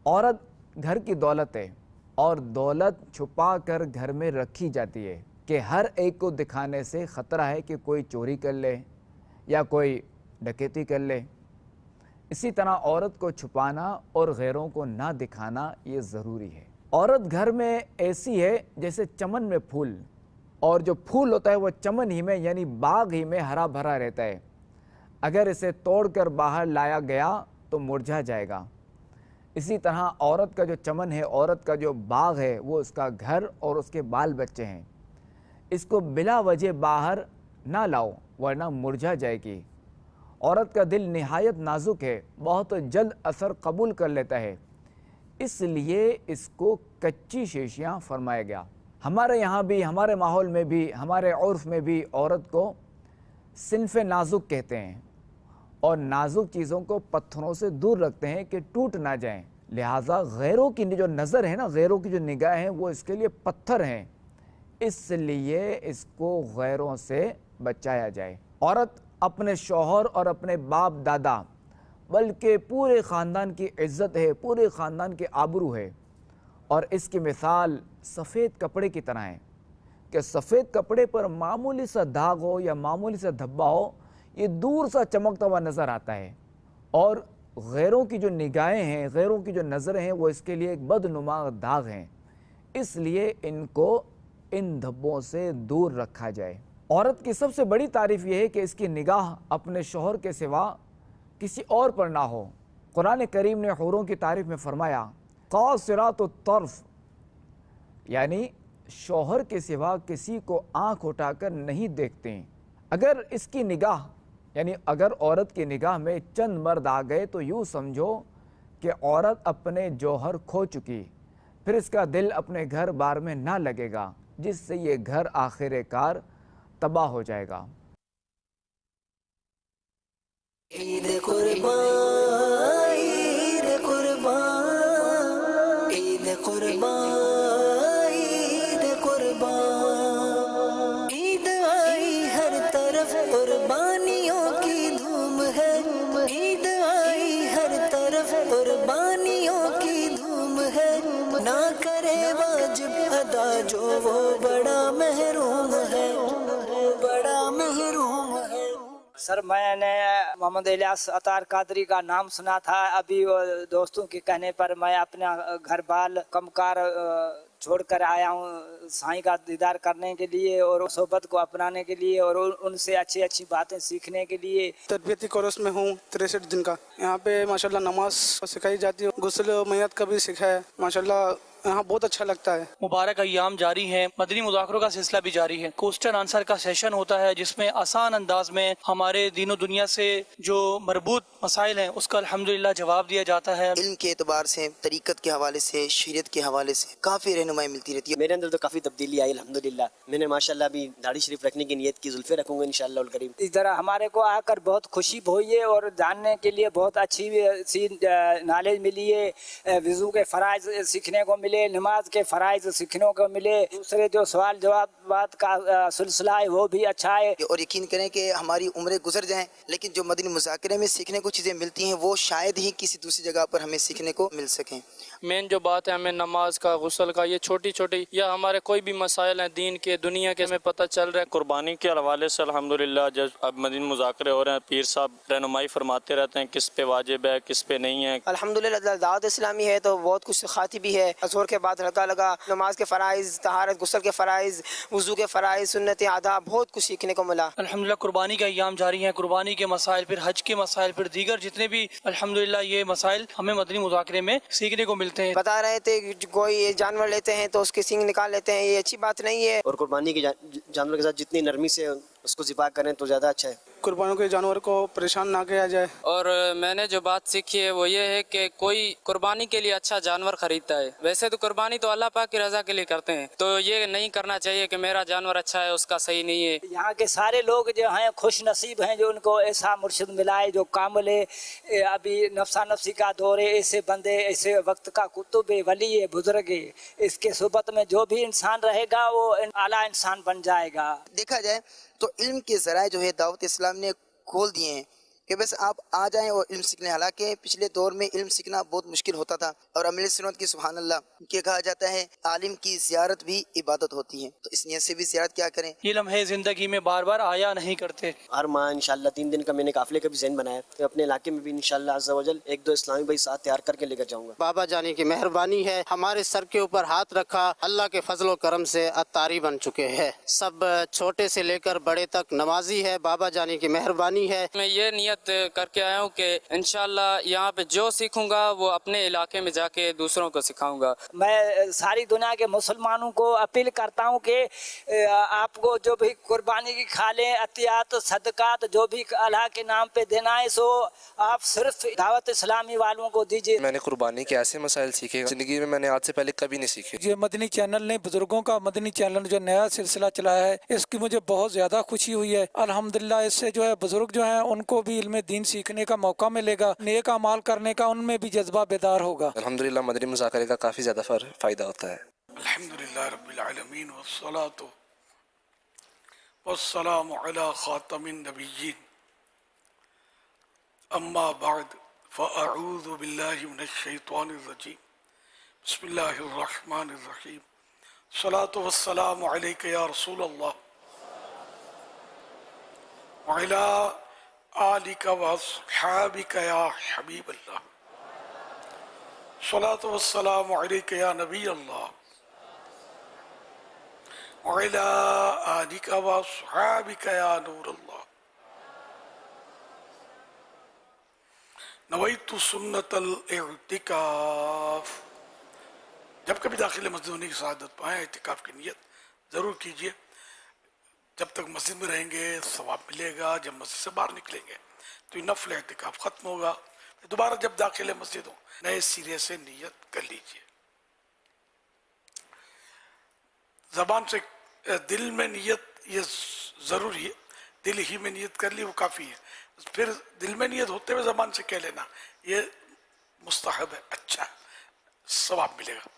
عورت گھر کی دولت ہے اور دولت چھپا کر گھر میں رکھی جاتی ہے کہ ہر ایک کو دکھانے سے خطرہ ہے کہ کوئی چوری کر لے یا کوئی ڈکیتی کر لے۔ اسی طرح عورت کو چھپانا اور غیروں کو نہ دکھانا یہ ضروری ہے۔ عورت گھر میں ایسی ہے جیسے چمن میں پھول، اور جو پھول ہوتا ہے وہ چمن ہی میں یعنی باغ ہی میں ہرا بھرا رہتا ہے، اگر اسے توڑ کر باہر لایا گیا تو مرجھا جائے گا۔ اسی طرح عورت کا جو چمن ہے، عورت کا جو باغ ہے، وہ اس کا گھر اور اس کے بال بچے ہیں۔ اس کو بلا وجہ باہر نہ لاؤ ورنہ مرجھا جائے گی۔ عورت کا دل نہایت نازک ہے، بہت جلد اثر قبول کر لیتا ہے، اس لیے اس کو کچی شیشیاں فرمایا گیا۔ ہمارے یہاں بھی، ہمارے ماحول میں بھی، ہمارے عرف میں بھی عورت کو صنف نازک کہتے ہیں، اور نازک چیزوں کو پتھروں سے دور رکھتے ہیں کہ ٹوٹ نہ جائیں۔ لہٰذا غیروں کی جو نظر ہے نا، غیروں کی جو نگاہ ہیں، وہ اس کے لیے پتھر ہیں، اس لیے اس کو غیروں سے بچایا جائے۔ عورت اپنے شوہر اور اپنے باپ دادا بلکہ پورے خاندان کی عزت ہے، پورے خاندان کے آبرو ہے، اور اس کی مثال سفید کپڑے کی طرح ہے کہ سفید کپڑے پر معمولی سا داغ ہو یا معمولی سا دھبا ہو، یہ دور سا چمکتا ہوا نظر آتا ہے، اور غیروں کی جو نگاہیں ہیں، غیروں کی جو نظریں ہیں، وہ اس کے لیے ایک بدنما داغ ہیں، اس لیے ان کو ان دھبوں سے دور رکھا جائے۔ عورت کی سب سے بڑی تعریف یہ ہے کہ اس کی نگاہ اپنے شوہر کے سوا کسی اور پر نہ ہو۔ قرآن کریم نے حوروں کی تعریف میں فرمایا قاصرات الطرف، یعنی شوہر کے سوا کسی کو آنکھ اٹھا کر نہیں دیکھتے۔ اگر اس کی نگاہ یعنی اگر عورت کی نگاہ میں چند مرد آ گئے تو یوں سمجھو کہ عورت اپنے جوہر کھو چکی، پھر اس کا دل اپنے گھر بار میں نہ لگے گا، جس سے یہ گھر آخر کار تباہ ہو جائے گا۔ عید قربان، عید قربان، عید قربان، عید قربان، عید آئی ہر طرف قربانیوں کی دھوم ہے، عید آئی ہر طرف قربانیوں کی دھوم ہے، نہ کرے واجب ادا جو وہ بڑا محروم ہے، بڑا محروم ہے۔ سر میں نے محمد الیاس عطار قادری کا نام سنا تھا، ابھی دوستوں کے کہنے پر میں اپنا گھر بال کمکار چھوڑ کر آیا ہوں سائیں کا دیدار کرنے کے لیے اور صحبت کو اپنانے کے لیے اور ان سے اچھی اچھی باتیں سیکھنے کے لیے۔ تربیتی کورس میں ہوں 63 دن کا، یہاں پہ ماشاءاللہ نماز سکھائی جاتی ہے، غسل میت کا بھی سکھا ہے، ماشاءاللہ یہاں بہت اچھا لگتا ہے۔ مبارک ایام جاری ہیں، مدنی مذاکروں کا سلسلہ بھی جاری ہے، کوسچن آنسر کا سیشن ہوتا ہے جس میں آسان انداز میں ہمارے دین و دنیا سے جو مربوط مسائل ہیں اس کا الحمدللہ جواب دیا جاتا ہے۔ علم کے اعتبار سے، طریقت کے حوالے سے، شریعت کے حوالے سے کافی رہنمائی ملتی رہتی ہے۔ میرے اندر تو کافی تبدیلی آئی الحمدللہ، میں نے ماشاءاللہ ابھی داڑھی شریف رکھنے کی نیت کی، زلفے رکھوں گا انشاءاللہ الکریم۔ اس طرح ہمارے کو آ کر بہت خوشی ہوئی ہے اور جاننے کے لیے بہت اچھی سی نالج ملی ہے، وضو کے فرائض سیکھنے کو ملے، نماز کے فرائض سیکھنے کو ملے، دوسرے جو سوال جواب بات کا سلسلہ ہے وہ بھی اچھا ہے۔ اور یقین کریں کہ ہماری عمریں گزر جائیں لیکن جو مدنی مذاکرے میں سیکھنے کو چیزیں ملتی ہیں وہ شاید ہی کسی دوسری جگہ پر ہمیں سیکھنے کو مل سکیں۔ مین جو بات ہے ہمیں نماز کا، غسل کا، یہ چھوٹی چھوٹی یا ہمارے کوئی بھی مسائل ہیں دین کے، دنیا کے، ہمیں پتہ چل رہا ہے۔ قربانی کے حوالے سے الحمدللہ جب اب مدنی مذاکرے ہو رہے ہیں، پیر صاحب رہنمائی فرماتے رہتے ہیں کس پہ واجب ہے کس پہ نہیں ہے۔ الحمدللہ دعوت اسلامی ہے تو بہت کچھ سکھاتی بھی ہے، ظہر کے بعد ہلکا لگا، نماز کے فرائض، طہارت، غسل کے فرائض، وضو کے فرائض، سنت آداب، بہت کچھ سیکھنے کو ملا۔ الحمدللہ قربانی کا ایام جاری ہیں، قربانی کے مسائل، پھر حج کے مسائل، پھر دیگر جتنے بھی الحمدللہ یہ مسائل ہمیں مدنی مذاکرے میں سیکھنے کو ملتے ہیں۔ بتا رہے تھے کوئی جانور لیتے ہیں تو اس کے سینگ نکال لیتے ہیں، یہ اچھی بات نہیں ہے، اور قربانی کے جانور کے ساتھ جتنی نرمی سے اس کو ذبح کریں تو زیادہ اچھا ہے۔ قربانوں کے جانور کو پریشان نہ کیا جائے۔ اور میں نے جو بات سیکھی ہے وہ یہ ہے کہ کوئی قربانی کے لیے اچھا جانور خریدتا ہے، ویسے تو قربانی تو اللہ پاک کی رضا کے لیے کرتے ہیں، تو یہ نہیں کرنا چاہیے کہ میرا جانور اچھا ہے اس کا صحیح نہیں ہے۔ یہاں کے سارے لوگ جو ہیں خوش نصیب ہیں جو ان کو ایسا مرشد ملا ہے جو کامل ہے۔ ابھی نفسا نفسی کا دور ہے، ایسے بندے ایسے وقت کا کتب ہے، ولی ہے، بزرگ ہے، اس کے صحبت میں جو بھی انسان رہے گا وہ اعلیٰ انسان بن جائے گا۔ دیکھا جائے تو علم کے ذرائع جو ہے دعوت اسلام نے کھول دیے ہیں، کہ بس آپ آ جائیں اور علم سیکھنے. حالانکہ پچھلے دور میں علم سیکھنا بہت مشکل ہوتا تھا، اور عمل سنت کی سبحان اللہ کہ کہا جاتا ہے عالم کی زیارت بھی عبادت ہوتی ہے، تو اس نیت سے بھی زیارت کیا کریں. یہ لمحے زندگی میں بار بار آیا نہیں کرتے. ہر ماہ انشاءاللہ 3 دن کا میں نے قافلے کا بھی ذہن بنایا ہے، اپنے علاقے میں بھی انشاءاللہ عز و جل 1-2 اسلامی بھائی ساتھ تیار کر کے لے کر جاؤں گا. بابا جانی کی مہربانی ہے، ہمارے سر کے اوپر ہاتھ رکھا، اللہ کے فضل و کرم سے اتاری بن چکے ہیں. سب چھوٹے سے لے کر بڑے تک نمازی ہے، بابا جانی کی مہربانی ہے. میں یہ نیت کر کے آیا ہوں کہ انشاءاللہ یہاں پہ جو سیکھوں گا وہ اپنے علاقے میں جا کے دوسروں کو سکھاؤں گا. میں ساری دنیا کے مسلمانوں کو اپیل کرتا ہوں کہ آپ کو جو بھی قربانی کی کھالیں، عطیات صدقات جو بھی اللہ کے نام پہ دینا ہے، سو آپ صرف دعوت اسلامی والوں کو دیجیے. میں نے قربانی کے ایسے مسائل سیکھے زندگی میں نے آج سے پہلے کبھی نہیں سیکھے. یہ مدنی چینل نے بزرگوں کا مدنی چینل جو نیا سلسلہ چلایا ہے، اس کی مجھے بہت زیادہ خوشی ہوئی ہے. الحمدللہ اس سے جو ہے بزرگ جو ہیں ان کو بھی علم دین سیکھنے کا موقع ملے گا، نیک اعمال کرنے کا ان میں بھی جذبہ بیدار ہوگا. الحمدللہ مدنی مذاکرے کا کافی زیادہ فائدہ ہوتا ہے. الحمدللہ رب العالمین والصلاة والسلام علی خاتم النبیین، اما بعد فاعوذ باللہ من الشیطان الرجیم، بسم اللہ الرحمن الرحیم. الصلاة والسلام علیک یا رسول اللہ وعلی آلک واصحابک یا حبیب اللہ. الصلاة والسلام علیک یا نبی اللہ وعلی آلک واصحابک یا نور اللہ. نویت سنت الاعتکاف. جب کبھی داخل مسجد ہونے کی سعادت پائیں اعتکاف کی نیت ضرور کیجئے. جب تک مسجد میں رہیں گے ثواب ملے گا، جب مسجد سے باہر نکلیں گے تو یہ نفل اعتکاف ختم ہوگا. دوبارہ جب داخل مسجد ہو نئے سرے سے نیت کر لیجئے. زبان سے دل میں نیت یہ ضروری ہے، دل ہی میں نیت کر لی وہ کافی ہے. پھر دل میں نیت ہوتے ہوئے زبان سے کہہ لینا یہ مستحب ہے، اچھا ثواب ملے گا.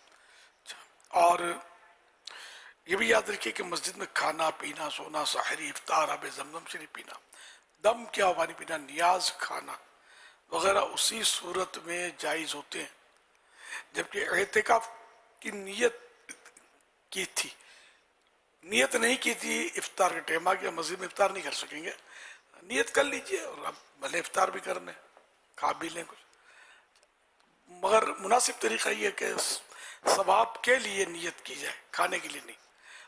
اور یہ بھی یاد رکھیے کہ مسجد میں کھانا پینا، سونا، سحری، افطار، آب زمزم شریف پینا، دم کیا پانی پینا، نیاز کھانا وغیرہ اسی صورت میں جائز ہوتے ہیں. جبکہ اعتکاف کی نیت کی تھی، نیت نہیں کی تھی، افطار کا ٹائم آ گیا، مسجد میں افطار نہیں کر سکیں گے، نیت کر لیجئے اور اب بھلے افطار بھی کر لیں، کھا بھی لیں کچھ. مگر مناسب طریقہ یہ ہے کہ ثواب کے لیے نیت کی جائے، کھانے کے لیے نہیں.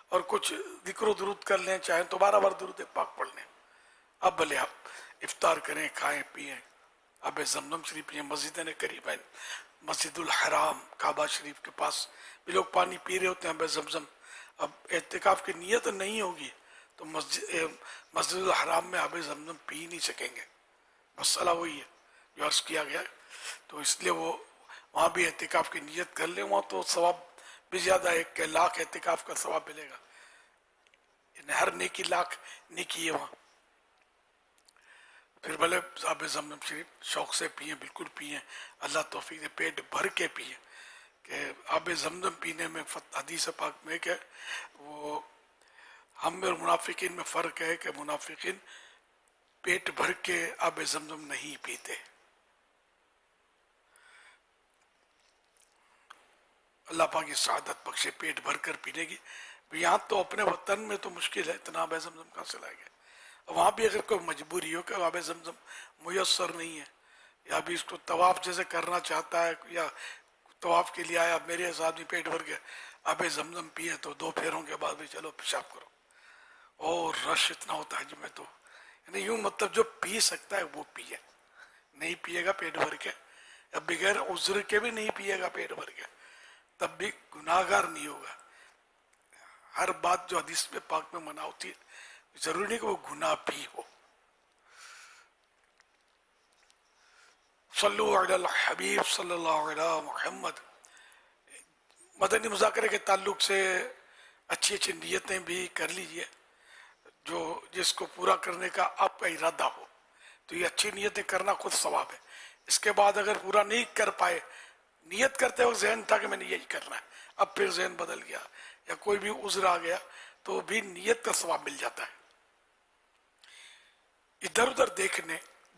اور کچھ ذکر و درود کر لیں، چاہیں تو 12 بار درود پاک پڑھ لیں. اب بھلے آپ افطار کریں، کھائیں پئیں، اب زمزم شریف پئیں. مسجدیں قریب ہیں، مسجد الحرام کعبہ شریف کے پاس بھی لوگ پانی پی رہے ہوتے ہیں اب زمزم. اب اعتکاف کی نیت نہیں ہوگی تو مسجد الحرام میں آب زمزم پی نہیں سکیں گے. مسئلہ وہی ہے جو عرض کیا گیا ہے. تو اس لیے وہ وہاں بھی اعتکاف کی نیت کر لیں، وہاں تو ثواب بھی زیادہ ہے، 1 لاکھ اعتکاف کا ثواب ملے گا. یعنی ہر نیکی لاکھ نیکی ہے وہاں. پھر بھلے آب زمزم شریف شوق سے پئیں، بالکل پئیں، اللہ توفیق دے، پیٹ بھر کے پئیں. کہ آب زمزم پینے میں حدیث پاک میں کہ وہ ہم میں اور منافقین میں فرق ہے کہ منافقین پیٹ بھر کے آب زمزم نہیں پیتے. اللہ پاک کی سعادت بخشے پیٹ بھر کر پینے کی. یہاں تو اپنے وطن میں تو مشکل ہے، اتنا آب زمزم کہاں سے لائے گا. وہاں بھی اگر کوئی مجبوری ہو کہ آب زمزم میسر نہیں ہے، یا بھی اس کو طواف جیسے کرنا چاہتا ہے، یا طواف کے لیے آیا میرے حساب میں پیٹ بھر کے آب زمزم پیے تو 2 پھیروں کے بعد بھی چلو پیشاب کرو. اور رش اتنا ہوتا ہے میں تو یعنی یوں مطلب جو پی سکتا ہے وہ پیے، نہیں پیے گا پیٹ بھر کے، اب بغیر عذر کے بھی نہیں پیے گا پیٹ بھر کے، تب بھی گناہگار نہیں ہوگا. ہر بات جو حدیث میں پاک میں منع ہوتی ہے ضروری نہیں کہ وہ گناہ بھی ہو. صلو علی الحبیب صلی اللہ علیہ محمد. مدنی مذاکرے کے تعلق سے اچھی اچھی نیتیں بھی کر لیجئے، جو جس کو پورا کرنے کا آپ کا ارادہ ہو تو یہ اچھی نیتیں کرنا خود ثواب ہے. اس کے بعد اگر پورا نہیں کر پائے، نیت کرتے وقت ذہن تھا کہ میں نے یہی کرنا ہے، اب پھر ذہن بدل گیا یا کوئی بھی عذر آ گیا تو بھی نیت کا ثواب مل جاتا ہے. ادھر ادھر دیکھنے،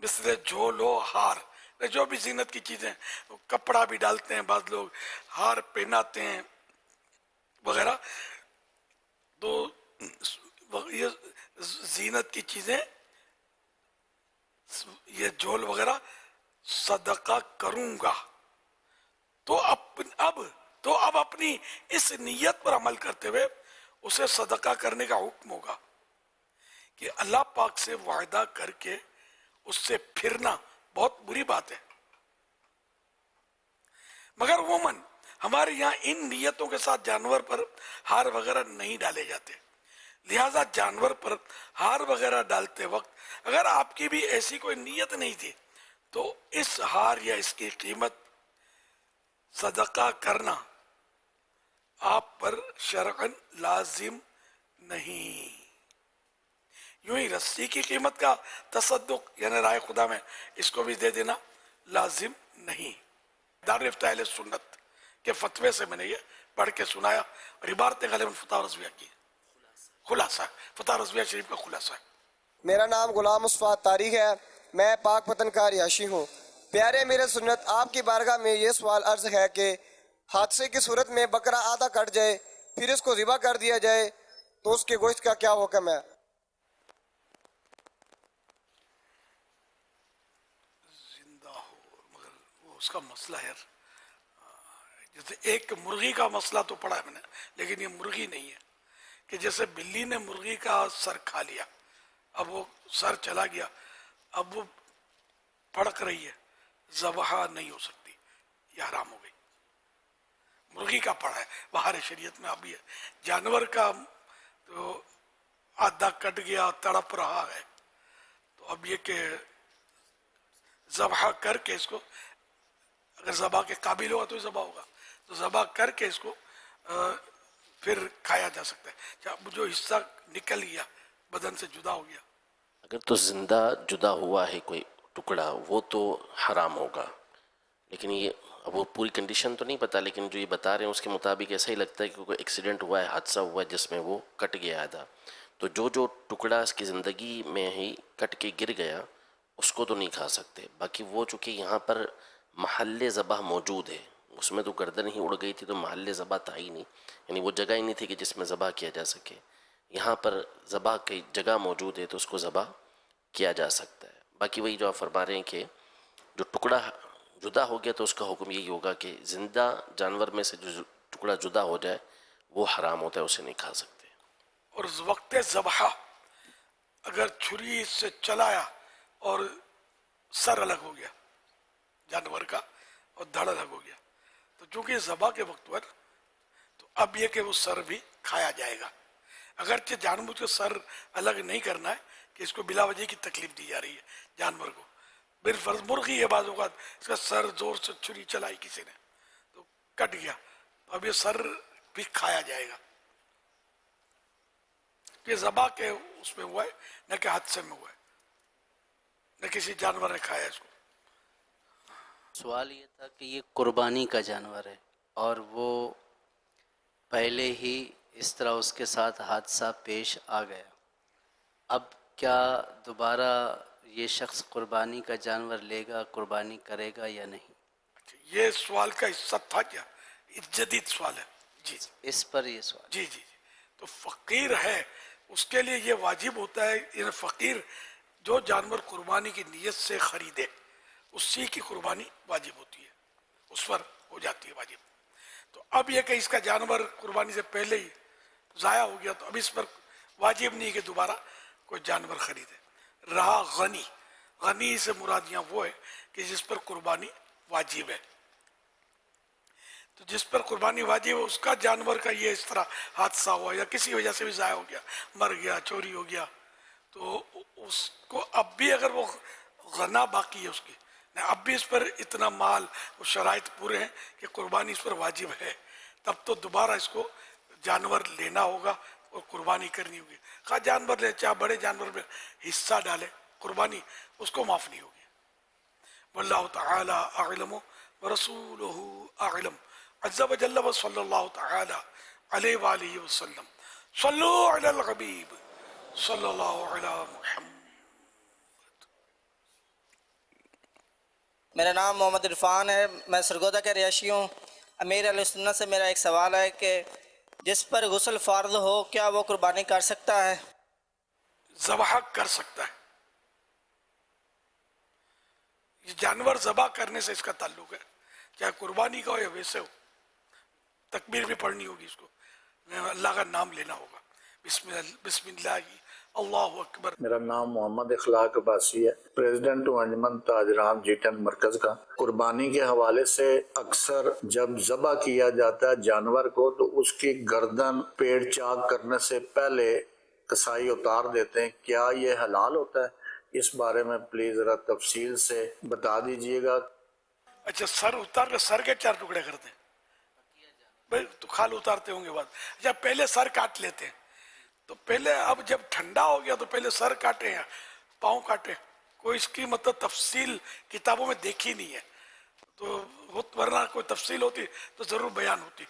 مثل جھول و ہار، جو بھی زینت کی چیزیں، کپڑا بھی ڈالتے ہیں بعض لوگ، ہار پہناتے ہیں وغیرہ، تو یہ زینت کی چیزیں، یہ جھول وغیرہ صدقہ کروں گا. تو اب اپنی اس نیت پر عمل کرتے ہوئے اسے صدقہ کرنے کا حکم ہوگا کہ اللہ پاک سے وعدہ کر کے اس سے پھرنا بہت بری بات ہے. مگر عموماً ہمارے یہاں ان نیتوں کے ساتھ جانور پر ہار وغیرہ نہیں ڈالے جاتے، لہذا جانور پر ہار وغیرہ ڈالتے وقت اگر آپ کی بھی ایسی کوئی نیت نہیں تھی تو اس ہار یا اس کی قیمت صدقہ کرنا آپ پر شرعاً لازم نہیں. یوں ہی رسی کی قیمت کا تصدق یعنی رائے خدا میں اس کو بھی دے دینا لازم نہیں. دارالفتاء اہل سنت کے فتوے سے میں نے یہ پڑھ کے سنایا، اور عبارتیں غالباً فتح رضویہ کی خلاصہ، فتح رضویہ شریف کا خلاصہ ہے. میرا نام غلام مصطفیٰ طارق ہے، میں پاک وطن کا رہائشی ہوں. پیارے میرے سنت، آپ کی بارگاہ میں یہ سوال عرض ہے کہ حادثے کی صورت میں بکرا آدھا کٹ جائے پھر اس کو ذبح کر دیا جائے تو اس کے گوشت کا کیا حکم ہے؟ زندہ ہو مگر وہ اس کا مسئلہ ہے، جیسے ایک مرغی کا مسئلہ تو پڑھا ہے میں نے، لیکن یہ مرغی نہیں ہے کہ جیسے بلی نے مرغی کا سر کھا لیا، اب وہ سر چلا گیا، اب وہ پھڑک رہی ہے، ذبح نہیں ہو سکتی، یہ حرام ہو گئی. مرغی کا پڑھا ہے باہر شریعت میں. اب یہ جانور کا تو آدھا کٹ گیا تڑپ رہا ہے، تو اب یہ کہ ذبح کر کے اس کو، اگر ذبح کے قابل ہوگا تو ذبح ہوگا، تو ذبح کر کے اس کو پھر کھایا جا سکتا ہے. جو حصہ نکل گیا بدن سے جدا ہو گیا، اگر تو زندہ جدا ہوا ہے کوئی ٹکڑا وہ تو حرام ہوگا. لیکن یہ اب وہ پوری کنڈیشن تو نہیں پتا، لیکن جو یہ بتا رہے ہیں اس کے مطابق ایسا ہی لگتا ہے کہ کوئی ایکسیڈنٹ ہوا ہے، حادثہ ہوا ہے جس میں وہ کٹ گیا آدھا، تو جو ٹکڑا اس کی زندگی میں ہی کٹ کے گر گیا اس کو تو نہیں کھا سکتے. باقی وہ چونکہ یہاں پر محل ذبح موجود ہے، اس میں تو گردن ہی اڑ گئی تھی تو محل ذبح تھا ہی نہیں، یعنی وہ جگہ ہی نہیں تھی کہ جس میں ذبح کیا جا سکے. یہاں پر ذبح کی جگہ موجود ہے تو اس کو ذبح کیا جا سکتا ہے. باقی وہی جو آپ فرما رہے ہیں کہ جو ٹکڑا جدا ہو گیا تو اس کا حکم یہی ہوگا کہ زندہ جانور میں سے جو ٹکڑا جدا ہو جائے وہ حرام ہوتا ہے، اسے نہیں کھا سکتے. اور وقت ذبح اگر چھری سے چلایا اور سر الگ ہو گیا جانور کا اور دھڑ الگ ہو گیا، تو چونکہ ذبح کے وقت پر تو اب یہ کہ وہ سر بھی کھایا جائے گا. اگرچہ جانور کو سر الگ نہیں کرنا ہے کہ اس کو بلا وجہ کی تکلیف دی جا رہی ہے جانور کو. بالفرض مرغی ہے، بعض اوقات اس کا سر زور سے چھری چلائی کسی نے تو کٹ گیا، اب یہ سر بھی کھایا جائے گا. یہ ذبح کے اس میں ہوا ہے، نہ کہ حادثے میں ہوا ہے، نہ کسی جانور نے کھایا اس کو. سوال یہ تھا کہ یہ قربانی کا جانور ہے اور وہ پہلے ہی اس طرح اس کے ساتھ حادثہ پیش آ گیا، اب کیا دوبارہ یہ شخص قربانی کا جانور لے گا، قربانی کرے گا یا نہیں؟ یہ سوال کا حصہ تھا کیا؟ جدید سوال ہے جی، اس پر یہ سوال جی جی. تو فقیر ہے اس کے لیے یہ واجب ہوتا ہے، یعنی فقیر جو جانور قربانی کی نیت سے خریدے اسی کی قربانی واجب ہوتی ہے، اس پر ہو جاتی ہے واجب. تو اب یہ کہ اس کا جانور قربانی سے پہلے ہی ضائع ہو گیا تو اب اس پر واجب نہیں کہ دوبارہ کوئی جانور خریدے. رہا غنی، غنی سے مراد یہاں وہ ہے کہ جس پر قربانی واجب ہے. تو جس پر قربانی واجب ہے اس کا جانور کا یہ اس طرح حادثہ ہوا یا کسی وجہ سے بھی ضائع ہو گیا، مر گیا، چوری ہو گیا، تو اس کو اب بھی اگر وہ غنا باقی ہے اس کی، اب بھی اس پر اتنا مال اور شرائط پورے ہیں کہ قربانی اس پر واجب ہے، تب تو دوبارہ اس کو جانور لینا ہوگا اور قربانی کرنی ہوگی. خواہ جانور لے چاہے بڑے جانور میں حصہ ڈالے، قربانی اس کو معاف نہیں ہوگی. واللہ تعالی اعلم ورسولہ اعلم عز وجل وصلی اللہ تعالی علیہ وآلہ وسلم. صلو علی الحبیب صلی اللہ علی محمد. میرا نام محمد عرفان ہے، میں سرگودا کا رہائشی ہوں۔ امیر علیہ سنت سے میرا ایک سوال ہے کہ جس پر غسل فرض ہو کیا وہ قربانی کر سکتا ہے؟ ذبح کر سکتا ہے، یہ جانور ذبح کرنے سے اس کا تعلق ہے، چاہے قربانی کا ہو یا ویسے ہو۔ تکبیر بھی پڑھنی ہوگی، اس کو اللہ کا نام لینا ہوگا، بسم اللہ اللہ اکبر۔ میرا نام محمد اخلاق عباسی ہے، پریزیڈنٹ ہوں انجمن تاجران جیٹن مرکز کا۔ قربانی کے حوالے سے اکثر جب ذبح کیا جاتا ہے جانور کو تو اس کی گردن پیڑ چاک کرنے سے پہلے کسائی اتار دیتے ہیں، کیا یہ حلال ہوتا ہے؟ اس بارے میں پلیز ذرا تفصیل سے بتا دیجئے گا۔ اچھا، سر اتار کے سر کے 4 ٹکڑے کرتے ہیں بھائی، تو کھال اتارتے ہوں گے بعد۔ اچھا، پہلے سر کاٹ لیتے ہیں، تو پہلے اب جب ٹھنڈا ہو گیا تو پہلے سر کاٹے یا پاؤں کاٹے؟ کوئی اس کی مطلب تفصیل کتابوں میں دیکھی نہیں ہے، تو ورنہ کوئی تفصیل ہوتی تو ضرور بیان ہوتی۔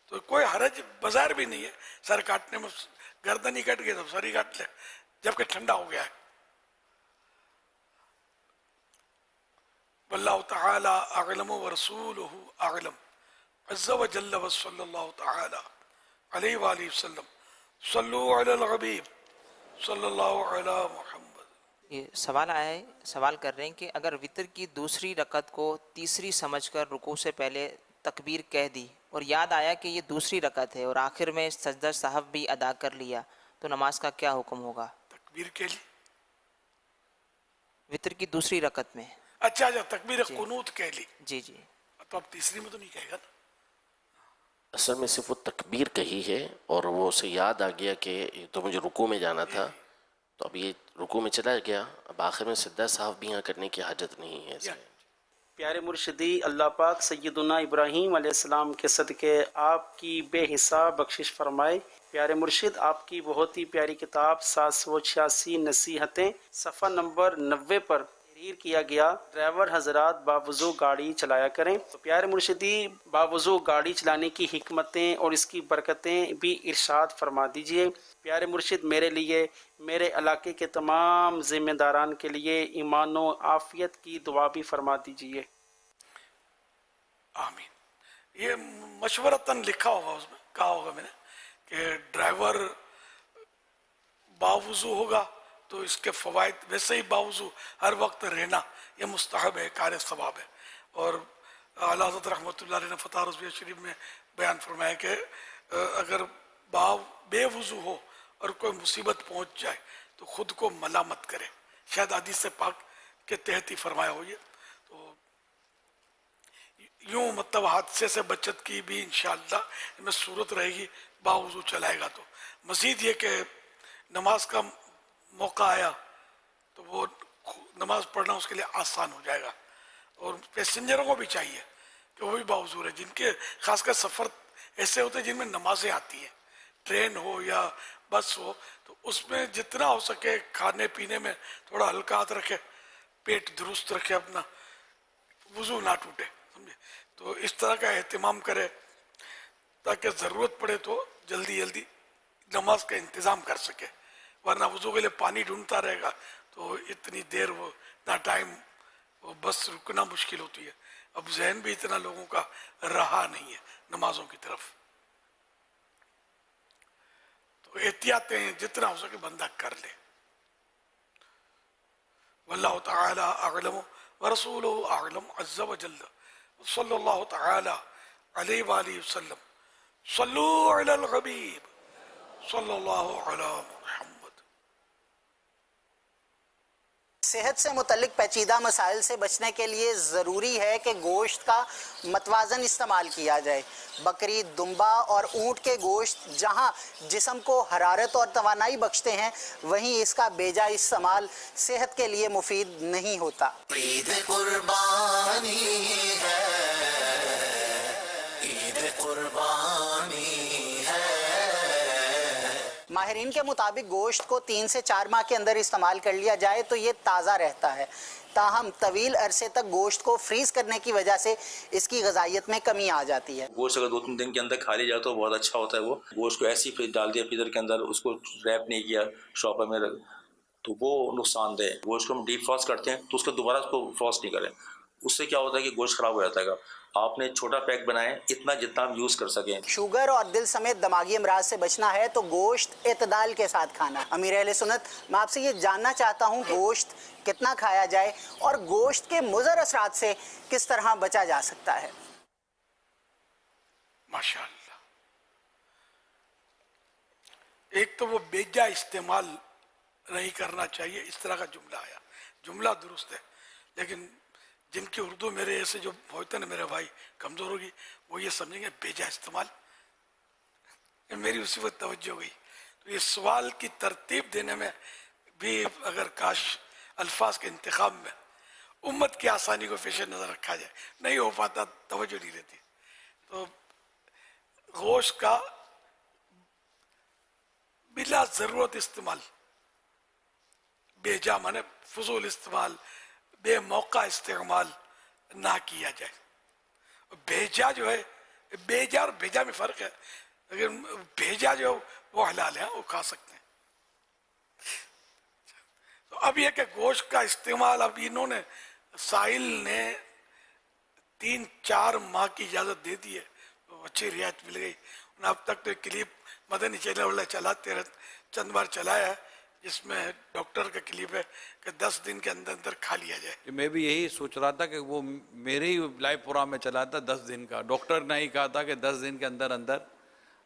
تو کوئی حرج بظاہر بھی نہیں ہے سر کاٹنے میں، گردن ہی کٹ گئی تو سر ہی کاٹ لے جبکہ ٹھنڈا ہو گیا ہے۔ واللہ تعالی اعلم ورسولہ اعلم عز وجل وصلی اللہ تعالی علیہ وآلہ وسلم صلو علی الحبیب صلی اللہ علی محمد۔ یہ سوال آیا ہے، سوال کر رہے ہیں کہ اگر وتر کی دوسری رکعت کو تیسری سمجھ کر رکوع سے پہلے تکبیر کہہ دی اور یاد آیا کہ یہ دوسری رکعت ہے اور آخر میں سجدہ سہو بھی ادا کر لیا تو نماز کا کیا حکم ہوگا؟ تکبیر کہہ لی وتر کی دوسری رکعت میں؟ اچھا، تکبیر قنوت کہہ لی، جی جی، تو اب تیسری میں تو نہیں کہے گا نا۔ اصل میں صرف وہ تکبیر کہی ہے اور وہ اسے یاد آ گیا کہ تو مجھے رکوع میں جانا تھا، تو اب یہ رکوع میں چلا گیا، اب آخر میں سجدہ سہو بھی یہاں کرنے کی حاجت نہیں ہے اس میں۔ پیارے مرشدی، اللہ پاک سیدنا ابراہیم علیہ السلام کے صدقے آپ کی بے حساب بخشش فرمائے۔ پیارے مرشد، آپ کی بہت ہی پیاری کتاب 786 نصیحتیں صفحہ نمبر 90 پر تحریر کیا گیا، ڈرائیور حضرات باوضو گاڑی چلایا کریں۔ تو پیارے مرشدی، باوضو گاڑی چلانے کی حکمتیں اور اس کی برکتیں بھی ارشاد فرما دیجئے۔ پیارے مرشد، میرے لیے، میرے علاقے کے تمام ذمہ داران کے لیے ایمان و عافیت کی دعا بھی فرما دیجئے۔ آمین۔ یہ مشورتاً لکھا ہوگا، اس میں کہا ہوگا میں نے کہ ڈرائیور باوضو ہوگا تو اس کے فوائد، ویسے ہی باوضو ہر وقت رہنا یہ مستحب ہے، کار ثواب ہے۔ اور اعلیٰ حضرت رحمۃ اللہ علیہ نے فتح رضویہ شریف میں بیان فرمایا کہ اگر بے وضو ہو اور کوئی مصیبت پہنچ جائے تو خود کو ملامت کرے، شاید حدیث پاک کے تحت ہی فرمایا ہو یہ۔ تو یوں مطلب حادثے سے بچت کی بھی انشاءاللہ ان میں صورت رہے گی باوضو چلائے گا تو۔ مزید یہ کہ نماز کا موقع آیا تو وہ نماز پڑھنا اس کے لیے آسان ہو جائے گا، اور پیسنجروں کو بھی چاہیے کہ وہ بھی باوضو رہے، جن کے خاص کر سفر ایسے ہوتے ہیں جن میں نمازیں آتی ہیں، ٹرین ہو یا بس ہو، تو اس میں جتنا ہو سکے کھانے پینے میں تھوڑا ہلکا ہاتھ رکھے، پیٹ درست رکھے اپنا، وضو نہ ٹوٹے، سمجھے؟ تو اس طرح کا اہتمام کرے تاکہ ضرورت پڑے تو جلدی جلدی نماز کا انتظام کر سکے، ورنہ وضو کے لیے پانی ڈھونڈتا رہے گا تو اتنی دیر وہ نہ ٹائم، وہ بس رکنا مشکل ہوتی ہے۔ اب ذہن بھی اتنا لوگوں کا رہا نہیں ہے نمازوں کی طرف، تو احتیاطیں جتنا ہو سکے بندہ کر لے۔ واللہ تعالی اعلم ورسولہ اعلم عز وجل صلی اللہ تعالی علیہ وآلہ وسلم صلو علی الحبیب صلی اللہ علی محمد۔ صحت سے متعلق پیچیدہ مسائل سے بچنے کے لیے ضروری ہے کہ گوشت کا متوازن استعمال کیا جائے۔ بکری، دمبا اور اونٹ کے گوشت جہاں جسم کو حرارت اور توانائی بخشتے ہیں، وہیں اس کا بیجا استعمال صحت کے لیے مفید نہیں ہوتا۔ عید قربانی ہے، عید قربانی ہے۔ ماہرین کے مطابق گوشت کو 3 سے 4 ماہ کے اندر استعمال کر لیا جائے تو یہ تازہ رہتا ہے، تاہم طویل عرصے تک گوشت کو فریز کرنے کی وجہ سے اس کی غذائیت میں کمی آ جاتی ہے۔ گوشت اگر 2-3 دن کے اندر کھا لیا جائے تو بہت اچھا ہوتا ہے۔ وہ گوشت کو ایسی فریز ڈال دیا فریزر کے اندر، اس کو ریپ نہیں کیا شاپر میں، تو وہ نقصان دہ ہے۔ گوشت کو ہم ڈیپ فروسٹ کرتے ہیں تو اس کو دوبارہ اس کو فروسٹ نہیں کریں، اس سے کیا ہوتا ہے کہ گوشت خراب ہو جاتا ہے. آپ نے چھوٹا پیک بنائے اتنا جتنا آپ یوز کر سکیں. شوگر اور دل سمیت دماغی امراض سے بچنا ہے تو گوشت اعتدال کے ساتھ کھانا. امیر اہل سنت، میں آپ سے یہ جاننا چاہتا ہوں گوشت کتنا کھایا جائے اور گوشت کے مضر اثرات سے کس طرح بچا جا سکتا ہے؟ ماشاءاللہ. ایک تو وہ بیجا استعمال نہیں کرنا چاہیے، اس طرح کا جملہ آیا، جملہ درست ہے، لیکن جن کی اردو میرے ایسے جو ہوتے ہیں نا میرے بھائی کمزور ہوگی، وہ یہ سمجھیں گے بیجا استعمال. میری اسی وقت توجہ گئی. تو یہ سوال کی ترتیب دینے میں بھی اگر کاش الفاظ کے انتخاب میں امت کی آسانی کو پیش نظر رکھا جائے، نہیں ہو پاتا، توجہ نہیں رہتی. تو گوشت کا بلا ضرورت استعمال، بے جا مانے فضول استعمال، بے موقع استعمال نہ کیا جائے. بھیجا جو ہے، بیجا اور بھیجا میں فرق ہے، لیکن بھیجا جو وہ حلال ہے، وہ کھا سکتے ہیں. تو اب یہ کہ گوشت کا استعمال، اب انہوں نے سائل نے 3-4 ماہ کی اجازت دے دی ہے، تو اچھی رعایت مل گئی. اب تک تو کلپ مدنی چینل والے چلاتے رہتے، چند بار چلایا ہے جس میں ڈاکٹر کا کلپ ہے کہ 10 دن کے اندر اندر کھا لیا جائے. میں بھی یہی سوچ رہا تھا کہ وہ میرے ہی لائیو پروگرام میں چلا تھا 10 دن کا، ڈاکٹر نے ہی کہا تھا کہ 10 دن کے اندر اندر.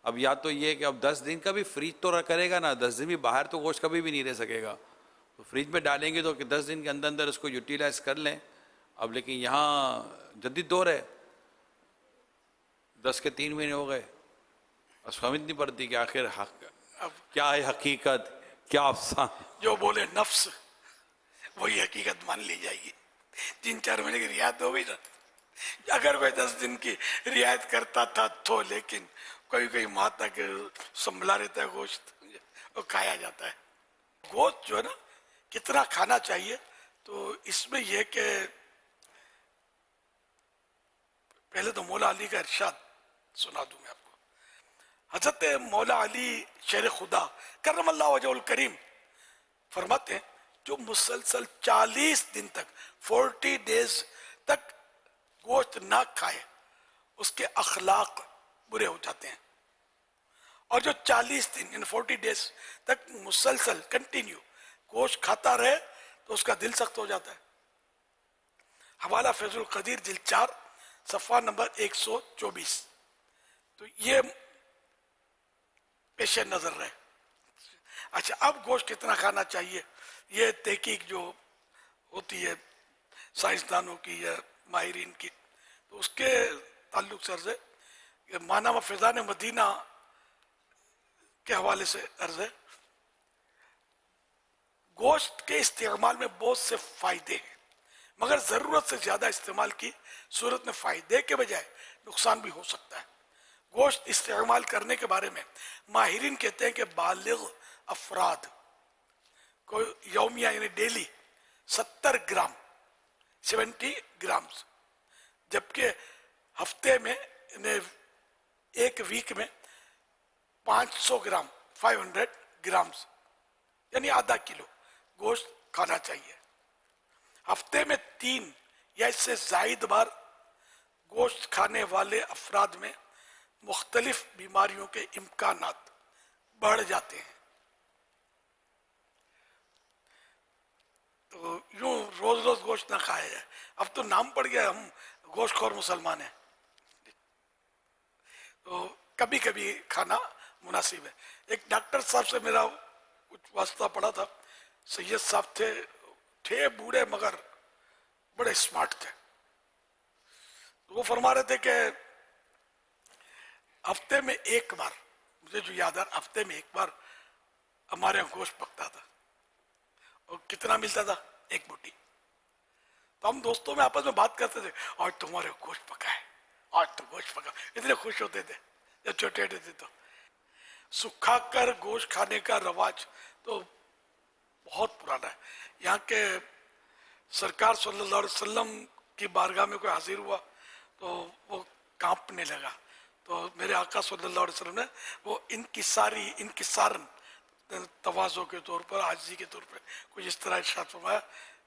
اب یا تو یہ کہ اب 10 دن کا بھی فریج تو کرے گا نا، 10 دن بھی باہر تو گوشت کبھی بھی نہیں رہ سکے گا، تو فریج میں ڈالیں گے تو کہ 10 دن کے اندر اندر اس کو یوٹیلائز کر لیں. اب لیکن یہاں جدید دور ہے، 10 کے 3 مہینے ہو گئے، سمجھ نہیں پڑتی کہ آخر کیا ہے حقیقت، کیا افسانہ. جو بولے نفس وہی حقیقت مان لی جائے گی. 3-4 مہینے کی رعایت ہو گئی نا. اگر کوئی 10 دن کی رعایت کرتا تھا تو، لیکن کوئی ماہ تک سنبھلا رہتا ہے گوشت، وہ کھایا جاتا ہے. گوشت جو ہے نا کتنا کھانا چاہیے، تو اس میں یہ کہ پہلے تو مولا علی کا ارشاد سنا دوں میں آپ کو. حضرت مولا علی شیر خدا کرم اللہ وجہ الکریم فرماتے ہیں جو مسلسل 40 دن تک 40 ڈیز تک گوشت نہ کھائے اس کے اخلاق برے ہو جاتے ہیں، اور جو 40 دن یعنی 40 ڈیز تک مسلسل کنٹینیو گوشت کھاتا رہے تو اس کا دل سخت ہو جاتا ہے. حوالہ فیض القدیر جلد 4 صفحہ نمبر 124. تو یہ پیش نظر رہے. اچھا، اب گوشت کتنا کھانا چاہیے، یہ تحقیق جو ہوتی ہے سائنسدانوں کی یا ماہرین کی، تو اس کے تعلق سے عرض ہے کہ مانا فیضان مدینہ کے حوالے سے عرض ہے، گوشت کے استعمال میں بہت سے فائدے ہیں، مگر ضرورت سے زیادہ استعمال کی صورت میں فائدے کے بجائے نقصان بھی ہو سکتا ہے. گوشت استعمال کرنے کے بارے میں ماہرین کہتے ہیں کہ بالغ افراد کو یومیہ یعنی ڈیلی 70 گرام 70 گرامز، جبکہ ہفتے میں یعنی ایک ویک میں 500 گرام 500 گرامز یعنی آدھا کلو گوشت کھانا چاہیے. ہفتے میں 3 یا اس سے زائد بار گوشت کھانے والے افراد میں مختلف بیماریوں کے امکانات بڑھ جاتے ہیں. تو یوں روز روز گوشت نہ کھایا جائے. اب تو نام پڑ گیا ہم گوشت خور مسلمان ہیں، تو کبھی کبھی کھانا مناسب ہے. ایک ڈاکٹر صاحب سے میرا کچھ واسطہ پڑا تھا، سید صاحب تھے بوڑھے مگر بڑے اسمارٹ تھے. وہ فرما رہے تھے کہ ہفتے میں ایک بار، مجھے جو یاد ہے ہفتے میں ایک بار ہمارے یہاں گوشت پکتا تھا. اور کتنا ملتا تھا؟ 1 بوٹی. تو ہم دوستوں میں آپس میں بات کرتے تھے، آج تمہارے گوشت پکا ہے، آج تو گوشت پکا. اتنے خوش ہوتے تھے جب چھوٹے تھے. تو سکھا کر گوشت کھانے کا رواج تو بہت پرانا ہے. یہاں کے سرکار صلی اللہ علیہ وسلم کی بارگاہ میں کوئی حاضر ہوا تو وہ کانپنے لگا. تو میرے آقا صلی اللہ علیہ وسلم نے وہ انکسارن تواضع کے طور پر، عاجزی کے طور پر کچھ اس طرح ارشاد فرمایا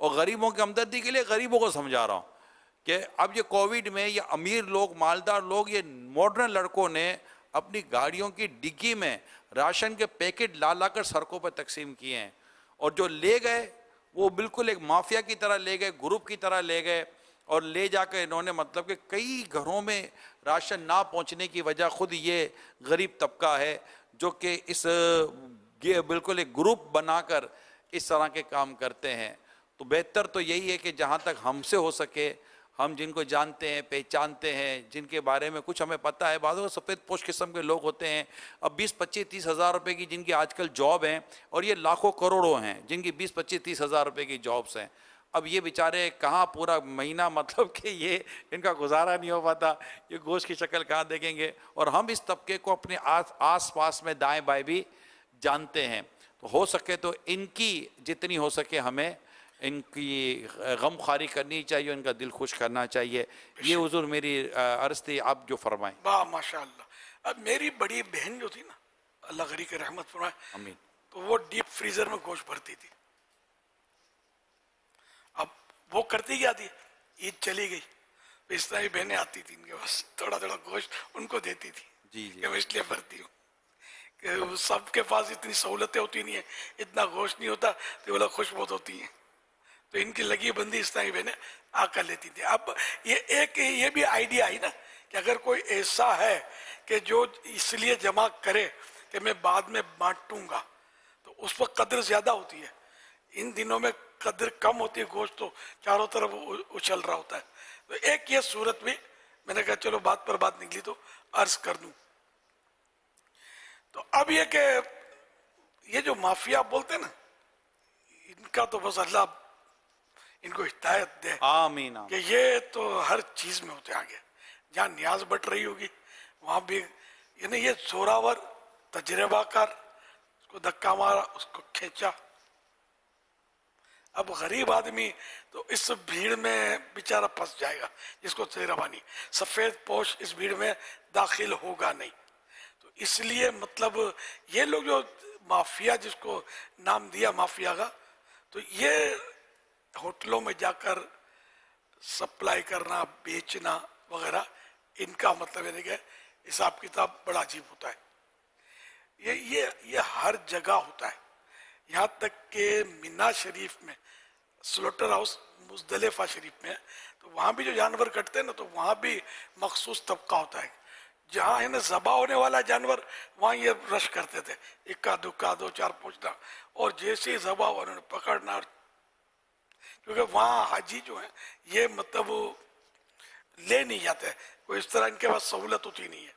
اور غریبوں کی ہمدردی کے لیے غریبوں کو سمجھا رہا ہوں کہ اب یہ کووڈ میں یہ امیر لوگ، مالدار لوگ، یہ ماڈرن لڑکوں نے اپنی گاڑیوں کی ڈگی میں راشن کے پیکٹ لا کر سڑکوں پر تقسیم کیے ہیں، اور جو لے گئے وہ بالکل ایک مافیا کی طرح لے گئے، گروپ کی طرح لے گئے، اور لے جا کے انہوں نے مطلب کہ کئی گھروں میں راشن نہ پہنچنے کی وجہ خود یہ غریب طبقہ ہے جو کہ اس بالکل ایک گروپ بنا کر اس طرح کے کام کرتے ہیں۔ تو بہتر تو یہی ہے کہ جہاں تک ہم سے ہو سکے، ہم جن کو جانتے ہیں، پہچانتے ہیں، جن کے بارے میں کچھ ہمیں پتہ ہے، بعضوں سفید پوش قسم کے لوگ ہوتے ہیں، اب 20-25-30 ہزار روپے کی جن کی آج کل جاب ہیں، اور یہ لاکھوں کروڑوں ہیں جن کی 20-25-30 ہزار روپے کی جابس ہیں۔ اب یہ بیچارے کہاں پورا مہینہ مطلب کہ یہ ان کا گزارا نہیں ہو پاتا، یہ گوشت کی شکل کہاں دیکھیں گے، اور ہم اس طبقے کو اپنے آس پاس میں دائیں بائیں بھی جانتے ہیں۔ تو ہو سکے تو ان کی جتنی ہو سکے ہمیں ان کی غم خواری کرنی چاہیے، ان کا دل خوش کرنا چاہیے۔ یہ حضور میری عرض تھی، آپ جو فرمائیں۔ واہ ماشاء اللہ۔ اب میری بڑی بہن جو تھی نا، اللہ غری کے رحمت فرمائے، آمین، تو وہ ڈیپ فریزر میں گوشت بھرتی تھی۔ اب وہ کرتی کیا تھی، عید چلی گئی تو اس طرح بہنیں آتی تھی ان کے پاس، تھوڑا تھوڑا گوشت ان کو دیتی تھی کہ میں اس لیے بھرتی ہوں کہ سب کے پاس اتنی سہولتیں ہوتی نہیں ہیں، اتنا گوشت نہیں ہوتا، تو بولا خوش بہت ہوتی ہیں، تو ان کی لگی بندی اس طرح بہنیں آ کر لیتی تھی۔ اب یہ بھی آئیڈیا آئی نا کہ اگر کوئی ایسا ہے کہ جو اس لیے جمع کرے کہ میں بعد میں بانٹوں گا، تو اس پر قدر زیادہ ہوتی ہے۔ ان دنوں میں قدر کم ہوتی ہے، گوشت تو چاروں طرف اچھل رہا ہوتا ہے۔ تو ایک یہ صورت بھی میں نے کہا چلو بات پر بات نکلی تو عرض کر دوں۔ تو اب یہ کہ یہ جو مافیا بولتے ہیں نا، ان کا تو بس اللہ ان کو ہدایت دے، آمین، کہ یہ تو ہر چیز میں ہوتے آگے، جہاں نیاز بٹ رہی ہوگی وہاں بھی، یعنی یہ زوراور تجربہ کار، اس کو دھکا مارا، اس کو کھینچا۔ اب غریب آدمی تو اس بھیڑ میں بیچارہ پھنس جائے گا، جس کو تیربانی، سفید پوش اس بھیڑ میں داخل ہوگا نہیں۔ تو اس لیے مطلب یہ لوگ جو مافیا، جس کو نام دیا مافیا کا، تو یہ ہوٹلوں میں جا کر سپلائی کرنا، بیچنا وغیرہ، ان کا مطلب ہے کہ حساب کتاب بڑا عجیب ہوتا ہے۔ یہ ہر جگہ ہوتا ہے، یہاں تک کہ مینا شریف میں، سلوٹر ہاؤس مزدلفہ شریف میں، تو وہاں بھی جو جانور کٹتے ہیں نا، تو وہاں بھی مخصوص طبقہ ہوتا ہے، جہاں ہے نا ذبح ہونے والا جانور، وہاں یہ رش کرتے تھے، اکا دکا دو چار پوچھنا، اور جیسے ذبح ہوا انہوں نے پکڑنا، کیونکہ وہاں حاجی جو ہیں یہ مطلب لے نہیں جاتے، کوئی اس طرح ان کے پاس سہولت ہوتی نہیں ہے۔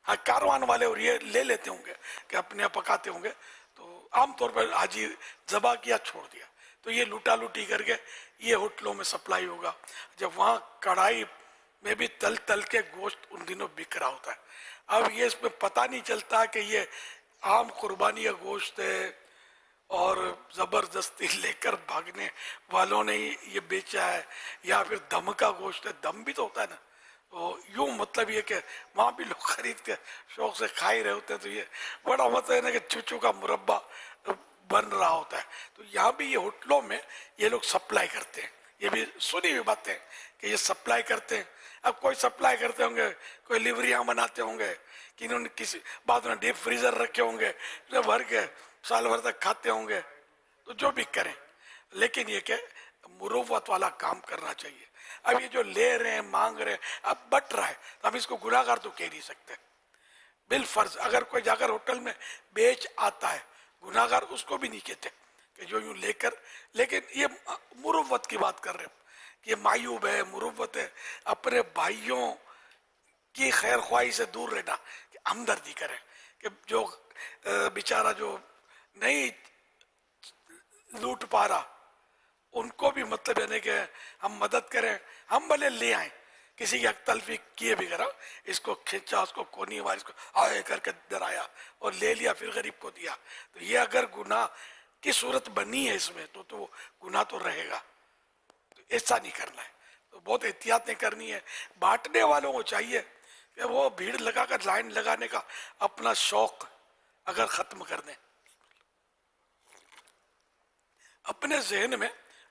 ہاں کاروان والے اور یہ لے لیتے ہوں گے کہ اپنے پکاتے ہوں گے، تو عام طور پر حاجی ذبح کیا چھوڑ دیا، تو یہ لوٹا لوٹی کر کے یہ ہوٹلوں میں سپلائی ہوگا۔ جب وہاں کڑھائی میں بھی تل تل کے گوشت ان دنوں بک رہا ہوتا ہے۔ اب یہ اس میں پتہ نہیں چلتا کہ یہ عام قربانی کا گوشت ہے اور زبردستی لے کر بھاگنے والوں نے یہ بیچا ہے، یا پھر دم کا گوشت ہے۔ دم بھی تو ہوتا ہے نا، تو یوں مطلب یہ کہ وہاں بھی لوگ خرید کے شوق سے کھا ہی رہے ہوتے ہیں، تو یہ بڑا مطلب ہے نا کہ چوچو کا مربع بن رہا ہوتا ہے۔ تو یہاں بھی یہ ہوٹلوں میں یہ لوگ سپلائی کرتے ہیں، یہ بھی سنی ہوئی باتیں کہ یہ سپلائی کرتے ہیں۔ اب کوئی سپلائی کرتے ہوں گے، کوئی لیوریاں بناتے ہوں گے، کہ انہوں نے کسی بعد میں ڈیپ فریزر رکھے ہوں گے، بھر کے سال بھر تک کھاتے ہوں گے، تو جو بھی کریں، لیکن یہ کہ مروت والا کام کرنا چاہیے۔ اب یہ جو لے رہے ہیں، مانگ رہے ہیں، اب بٹ رہا ہے، تو ہم اس کو گناہ گار تو کہہ نہیں سکتے۔ بالفرض اگر کوئی جا کر ہوٹل میں بیچ آتا ہے، گناہ گار اس کو بھی نہیں کہتے کہ جو یوں لے کر، لیکن یہ مروت کی بات کر رہے ہیں کہ یہ معیوب ہے، مروت ہے، اپنے بھائیوں کی خیر خواہی سے دور رہنا، کہ ہمدردی کریں، کہ جو بیچارہ جو نہیں لوٹ پا رہا، ان کو بھی مطلب ہے کہ ہم مدد کریں، ہم بھلے لے آئیں، کسی کی حق تلفی کیے بغیر اس کو کھینچا، اس کو کونی ماری، اس کو آئے کر کے ڈرایا اور لے لیا، پھر غریب کو دیا، تو یہ اگر گناہ کی صورت بنی ہے اس میں، تو گناہ تو رہے گا، تو ایسا نہیں کرنا ہے، تو بہت احتیاطیں کرنی ہے۔ بانٹنے والوں کو چاہیے کہ وہ بھیڑ لگا کر لائن لگانے کا اپنا شوق اگر ختم کر دیں، اپنے ذہن میں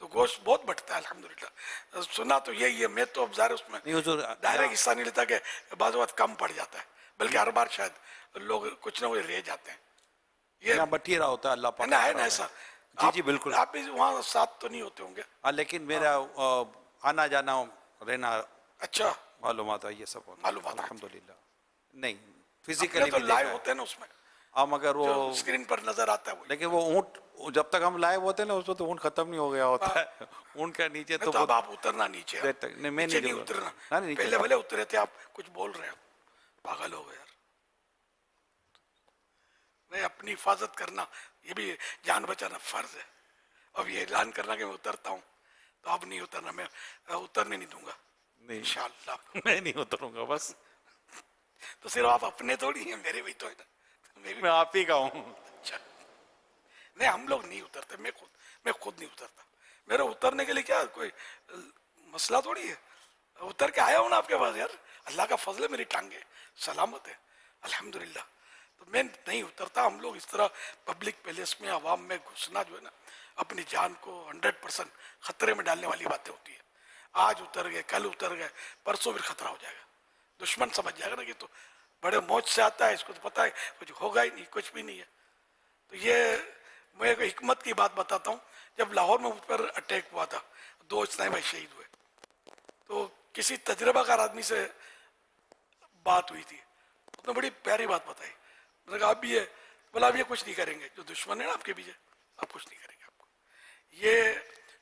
تو گوشت بہت بٹتا ہے الحمدللہ. سنا تو یہی ہے, میں تو اب ظاہر اس میں نہیں حضور ڈائریکٹ حصہ نہیں لیتا کہ بعض اوقات کم پڑ جاتا ہے, بلکہ ہر بار شاید لوگ کچھ نہ کچھ رہ جاتے ہیں. یہ بٹھی رہا ہوتا ہے اللہ پاک ہے نا ایسا. جی جی بالکل. آپ بھی وہاں ساتھ تو نہیں ہوتے ہوں گے؟ ہاں لیکن میرا آنا جانا رہنا اچھا معلومات ہے, یہ سب ہوتا معلومات الحمدللہ. نہیں فزیکلی تو بھی لائیو دیکھا ہوتے ہیں نا اس میں, ہے مگر وہ اسکرین پر نظر آتا ہے وہ. لیکن وہ اونٹ جب تک ہم لائیو ہوتے ہیں نا اس وقت اونٹ ختم نہیں ہو گیا ہوتا ہے. اونٹ کا نیچے تو اب آپ اترنا نیچے, نہیں میں نیچے نہیں نہیں اترنا. نہیں پہلے بھلے اترے تھے آپ, کچھ بول رہے ہیں, پاگل ہو گئے یار. نہیں اپنی حفاظت کرنا یہ بھی جان بچانا فرض ہے. اب یہ اعلان کرنا کہ میں اترتا ہوں تو اب نہیں اترنا, میں اترنے نہیں دوں گا انشاءاللہ. میں نہیں اتروں گا بس. تو صرف آپ اپنے تھوڑی ہیں, میرے بھی تو ہے نا, میں آپ ہی کا ہوں. نہیں ہم لوگ نہیں اترتے, میں خود نہیں اترتا. میرا اترنے کے لیے کیا کوئی مسئلہ تھوڑی ہے, اتر کے آیا ہوں نا آپ کے پاس یار. اللہ کا فضل ہے, میری ٹانگیں سلامت ہے الحمدللہ. تو میں نہیں اترتا. ہم لوگ اس طرح پبلک پیلیس میں عوام میں گھسنا جو ہے نا, اپنی جان کو 100% خطرے میں ڈالنے والی باتیں ہوتی ہیں. آج اتر گئے, کل اتر گئے, پرسوں پھر خطرہ ہو جائے گا. دشمن سمجھ جائے گا نا کہ تو بڑے موج سے آتا ہے, اس کو تو پتا ہے کچھ ہوگا ہی نہیں, کچھ بھی نہیں ہے. تو یہ میں ایک حکمت کی بات بتاتا ہوں. جب لاہور میں مجھ پر اٹیک ہوا تھا, 2 اسلامی بھائی شہید ہوئے, تو کسی تجربہ کار آدمی سے بات ہوئی تھی, اس نے بڑی پیاری بات بتائی. میں نے کہا آپ بھی ہے, بولا آپ یہ کچھ نہیں کریں گے, جو دشمن ہے نا آپ کے پیچھے, آپ کچھ نہیں کریں گے آپ کو. یہ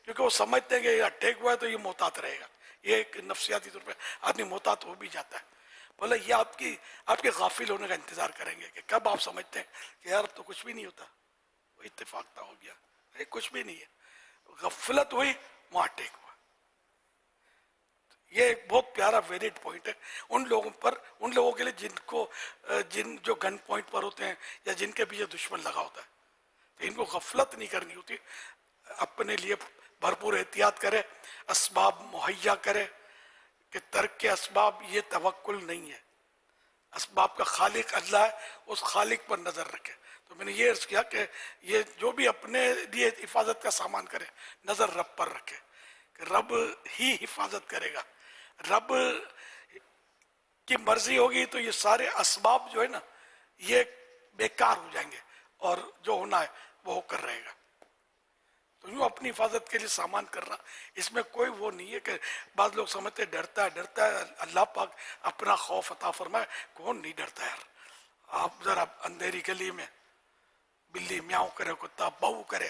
کیونکہ وہ سمجھتے ہیں کہ یہ اٹیک ہوا ہے تو یہ محتاط رہے گا. یہ ایک نفسیاتی طور پہ آدمی محتاط ہو بھی جاتا ہے. بولا یہ آپ کے غافل ہونے کا انتظار کریں گے کہ کب آپ سمجھتے ہیں کہ یار اب تو کچھ بھی نہیں ہوتا, وہ اتفاق تھا ہو گیا, کچھ بھی نہیں ہے. غفلت ہوئی, وہاں اٹیک ہوا. یہ ایک بہت پیارا ویلڈ پوائنٹ ہے ان لوگوں کے لیے جن جو گن پوائنٹ پر ہوتے ہیں یا جن کے پیچھے دشمن لگا ہوتا ہے. تو ان کو غفلت نہیں کرنی ہوتی, اپنے لیے بھرپور احتیاط کرے, اسباب مہیا کرے. کہ ترک کے اسباب یہ توکل نہیں ہے. اسباب کا خالق اللہ ہے, اس خالق پر نظر رکھے. تو میں نے یہ عرض کیا کہ یہ جو بھی اپنے لیے حفاظت کا سامان کرے, نظر رب پر رکھے کہ رب ہی حفاظت کرے گا. رب کی مرضی ہوگی تو یہ سارے اسباب جو ہے نا یہ بیکار ہو جائیں گے, اور جو ہونا ہے وہ ہو کر رہے گا. تو یوں اپنی حفاظت کے لیے سامان کرنا, اس میں کوئی وہ نہیں ہے کہ بعض لوگ سمجھتے ڈرتا ہے. اللہ پاک اپنا خوف عطا فرمائے, کون نہیں ڈرتا یار. آپ ذرا اندھیری گلی میں بلی میاؤں کرے, کتا باؤ کرے,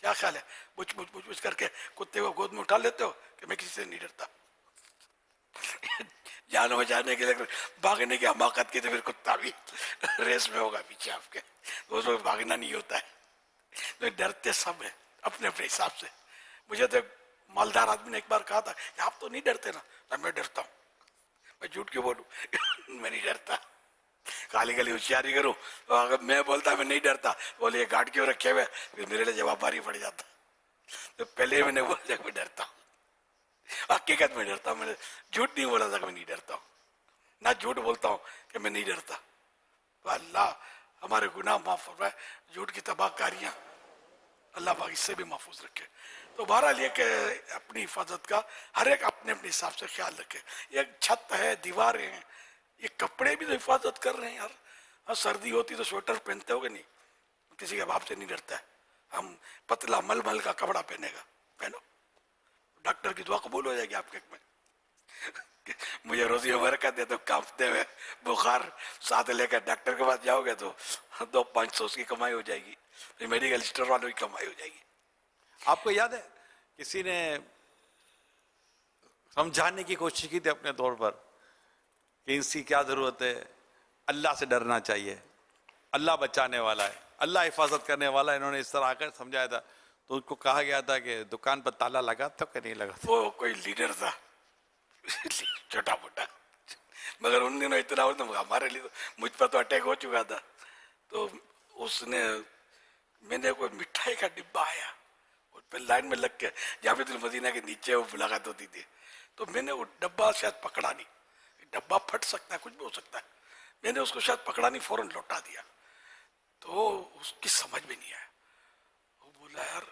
کیا خیال ہے, بچ بچ بچ بچ کر کے کتے کو گود میں اٹھا لیتے ہو کہ میں کسی سے نہیں ڈرتا. جان بچانے کے لیے بھاگنے کی حماقت کی تو پھر کتا بھی ریس میں ہوگا پیچھے آپ کے, اس میں بھاگنا نہیں ہوتا ہے. تو ڈرتے سب ہیں اپنے اپنے حساب سے. مجھے تو مالدار آدمی نے ایک بار کہا تھا کہ آپ تو نہیں ڈرتے نا. میں ڈرتا ہوں, میں جھوٹ کیوں بولوں, میں نہیں ڈرتا. خالی خالی ہوشیاری کروں, اگر میں بولتا میں نہیں ڈرتا, بولے یہ گارڈ کیوں رکھے ہوئے, پھر میرے لیے جواب باری پڑ جاتا. تو پہلے میں نے بولا کہ میں ڈرتا ہوں, حقیقت میں ڈرتا ہوں. میں نے جھوٹ نہیں بولا تھا کہ میں نہیں ڈرتا ہوں, نہ جھوٹ بولتا ہوں کہ میں نہیں ڈرتا. تو اللہ ہمارے گناہ معاف فرمائے, جھوٹ کی تباہ کاریاں اللہ پاک اس سے بھی محفوظ رکھے. تو بہرحال یہ کہ اپنی حفاظت کا ہر ایک اپنے اپنے حساب سے خیال رکھے. ایک چھت ہے, دیواریں ہیں, یہ کپڑے بھی تو حفاظت کر رہے ہیں یار. ہاں سردی ہوتی تو سویٹر پہنتے ہوگے نہیں, کسی کے باپ سے نہیں ڈرتا ہے. ہم پتلا مل مل کا کپڑا پہنے گا, پہنو, ڈاکٹر کی دعا قبول ہو جائے گی آپ کے میں. مجھے روزی و برکت دے تو کانپتے ہوئے بخار ساتھ لے کر ڈاکٹر کے پاس جاؤ گے تو 200-500 کی کمائی ہو جائے گی, میڈیکل اسٹور والوں کی کمائی ہو جائے گی. آپ کو یاد ہے کسی نے سمجھانے کی کوشش کی تھی اپنے طور پر کہ اس کی کیا ضرورت ہے, اللہ سے ڈرنا چاہیے, اللہ بچانے والا ہے, اللہ حفاظت کرنے والا ہے. انہوں نے اس طرح آ کر سمجھایا تھا تو اس کو کہا گیا تھا کہ دکان پر تالا لگا تھا کہ نہیں لگا. وہ کوئی لیڈر تھا چھوٹا موٹا, مگر ان دنوں اتنا ہمارے لیے مجھ پر تو اٹیک ہو چکا تھا. تو اس نے, میں نے کوئی مٹھائی کا ڈبہ آیا, پھر لائن میں لگ کے جامع المدینہ کے نیچے وہ ملاقات ہوتی تھی, تو میں نے وہ ڈبہ شاید پکڑا نہیں, ڈبہ پھٹ سکتا ہے, کچھ بھی ہو سکتا ہے, میں نے اس کو شاید پکڑا نہیں, فوراً لوٹا دیا. تو اس کی سمجھ میں نہیں آیا, وہ بولا یار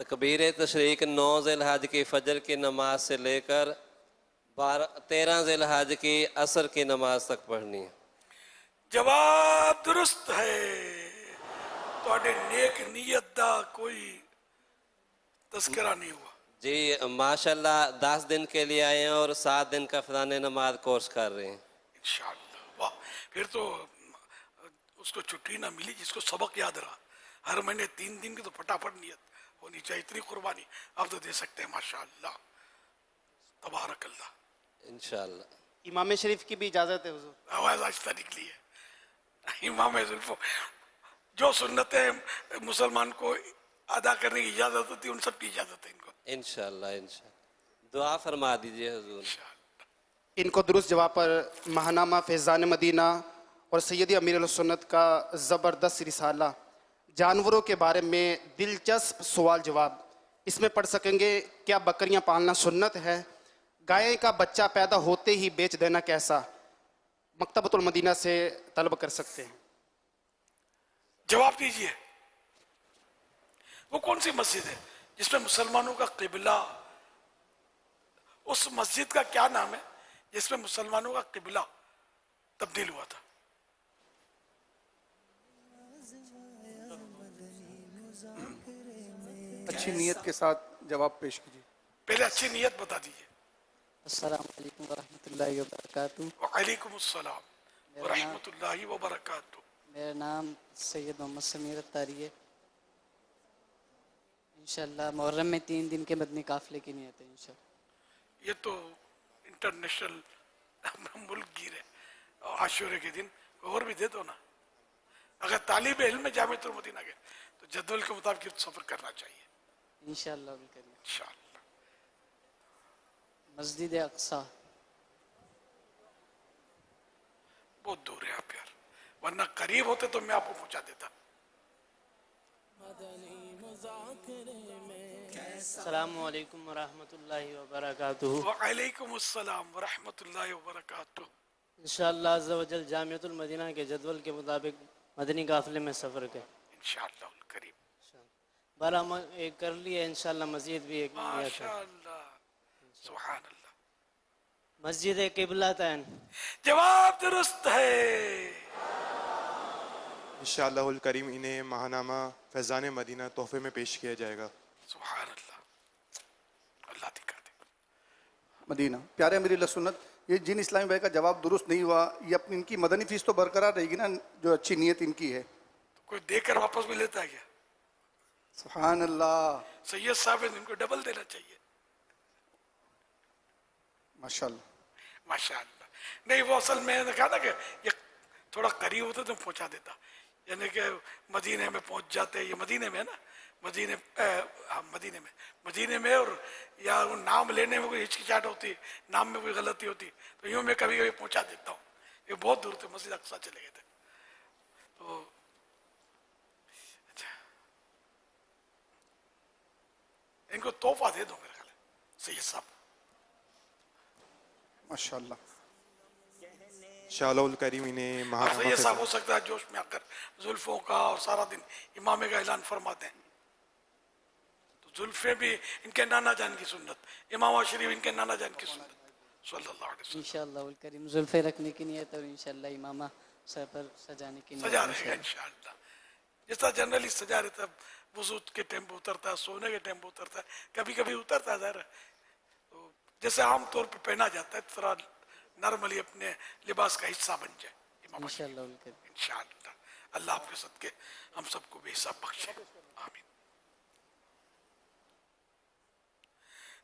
تکبیر تشریق 9 ذی الحج کی فجر کی نماز سے لے کر 13 ذی الحج کی عصر کی نماز تک پڑھنی ہے؟ جواب درست ہے. تواڈے نیک نیت دا کوئی تذکرہ نہیں ہوا. جی ماشاءاللہ 10 دن کے لیے آئے ہیں اور 7 دن کا فضان نماز کورس کر رہے ہیں. انشاءاللہ. واہ، پھر تو اس کو چھٹی نہ ملی جس کو سبق یاد رہا. ہر مہینے 3 دن کی تو پھٹافٹ نیت ہونی چاہیے. اتنی قربانی آپ تو دے سکتے ہیں. ماشاءاللہ تبارک اللہ. انشاءاللہ. امام شریف کی بھی اجازت ہے حضور. آواز آہستہ نکلی ہے. امام زلفو جو سنتیں مسلمان کو ادا کرنے کی اجازت ہوتی ہے ان سب کی اجازت ہے ان کو. انشاءاللہ دعا فرما دیجئے حضور. ان کو درست جواب پر ماہنامہ فیضان مدینہ اور سیدی امیر السنت کا زبردست رسالہ جانوروں کے بارے میں دلچسپ سوال جواب اس میں پڑھ سکیں گے. کیا بکریاں پالنا سنت ہے؟ گائے کا بچہ پیدا ہوتے ہی بیچ دینا کیسا؟ مکتبۃ المدینہ سے طلب کر سکتے ہیں. جواب دیجئے. وہ کون سی مسجد ہے جس میں مسلمانوں کا قبلہ، اس مسجد کا کیا نام ہے جس میں مسلمانوں کا قبلہ تبدیل ہوا تھا؟ اچھی نیت کے ساتھ جواب پیش کیجیے. پہلے اچھی نیت بتا دیجئے. السلام علیکم ورحمۃ اللہ وبرکاتہ. وعلیکم السلام ورحمۃ اللہ وبرکاتہ. میرا نام سید محمد سمیر اتاری ہے. انشاءاللہ محرم میں 3 دن کے مدنی قافلے کی نیت ہے انشاءاللہ. یہ تو انٹرنیشنل ملک گیر ہے. عاشورے کے دن اور بھی دے دو نا. اگر طالب علم میں جامعۃ المدینہ گئے تو جدول کے مطابق سفر کرنا چاہیے انشاءاللہ بالکل. انشاءاللہ. مسجد اقصی بہت دور ہے آپ یار، ورنہ قریب ہوتے تو میں آپ کو پہنچا دیتا. السلام علیکم ورحمۃ اللہ وبرکاتہ. وعلیکم السلام ورحمۃ اللہ وبرکاتہ. انشاءاللہ عز و جل جامعۃ المدینہ کے جدول کے مطابق مدنی قافلے میں سفر کریں انشاءاللہ الکریم. بارہ ہم ایک کر لیے انشاءاللہ مزید بھی ایک نیت ہے. ماشاءاللہ سبحان اللہ. مسجد قبلتین. جواب درست ہے. انشاءاللہ الکریم انہیں ماہنامہ فیضان مدینہ تحفے میں پیش کیا جائے گا. سبحان اللہ. اللہ دکھا دے. مدینہ. پیارے امیر اہل سنت، یہ جن اسلامی بھائی کا جواب درست نہیں ہوا، یہ اپنی ان کی مدنی فیس تو برقرار رہے گی نا جو اچھی نیت ان کی ہے؟ کوئی دے کر واپس بھی لیتا ہے کیا؟ سبحان اللہ. سید صاحب ان کو ڈبل دینا چاہیے. ماشاءاللہ ماشاءاللہ. نہیں وہ اصل میں نے کہا نا کہ یہ تھوڑا قریب ہوتا تو پہنچا دیتا، یعنی کہ مدینے میں پہنچ جاتے. یہ مدینے میں ہے نا، مدینے میں اور یا نام لینے میں کوئی ہچکچاہٹ ہوتی، نام میں کوئی غلطی ہوتی تو یوں میں کبھی کبھی پہنچا دیتا ہوں. یہ بہت دور تھے، مسجد اقصی چلے گئے تھے. تو ان کو تحفہ دے دو میرے خیال ہے سید صاحب. ماشاءاللہ. انشاءاللہ الکریم انہیں ماہنامہ سید صاحب ہو فیضان سکتا ہے جوش میں آ کر زلفوں کا اور سارا دن امامے کا اعلان فرماتے ہیں. تو زلفیں بھی ان کے نانا جان کی سنت، امام شریف ان کے نانا جان کی سنت صلی اللہ علیہ وسلم. انشاءاللہ الکریم زلفیں رکھنے کی نیت اور انشاءاللہ امامہ سر پر سجانے کی نیت. سجا رہے گا انشاءاللہ. جس طرح جنرلی سجا رہتا ہے، وضو کے ٹائم پہ اترتا ہے، سونے کے ٹائم پہ اترتا ہے، کبھی کبھی اترتا ہے ظاہر ہے. تو جیسے عام طور پہ پہنا جاتا ہے اس طرح نارملی اپنے لباس کا حصہ بن جائے انشاءاللہ الکریم. انشاءاللہ. اللہ آپ کے صدقے ہم سب کو بے حساب بخشے. آمین.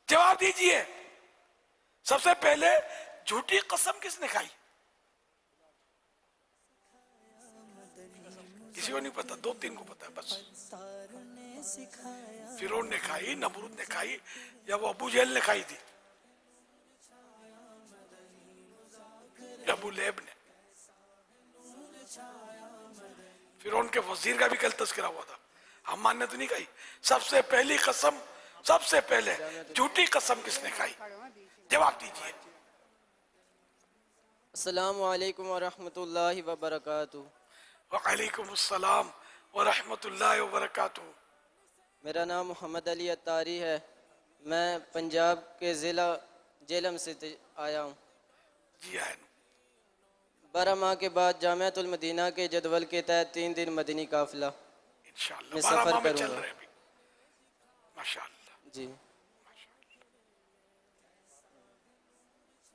جواب دیجئے. سب سے پہلے جھوٹی قسم کس نے کھائی؟ کسی کو نہیں پتا، 2-3 کو پتا ہے بس. فرعون نے کھائی، نمرود نے کھائی، یا وہ ابو جہل نے کھائی تھی، ابو لہب نے. فرعون کے وزیر کا بھی کل تذکرہ ہوا تھا. ہم نے تو نہیں کھائی. سب سے پہلی قسم، سب سے پہلے جھوٹی قسم کس نے کھائی؟ جواب دیجئے. السلام علیکم ورحمۃ اللہ وبرکاتہ. وعلیکم السلام ورحمۃ اللہ وبرکاتہ. میرا نام محمد علی اتاری ہے، میں پنجاب کے ضلع جہلم سے آیا ہوں۔ جی آئے 12 ماہ کے بعد جامعۃ المدینہ کے جدول کے تحت 3 دن مدنی قافلہ انشاءاللہ میں 12 سفر ماہ میں کروں چل گا۔ رہے ہیں ماشاءاللہ۔ جی،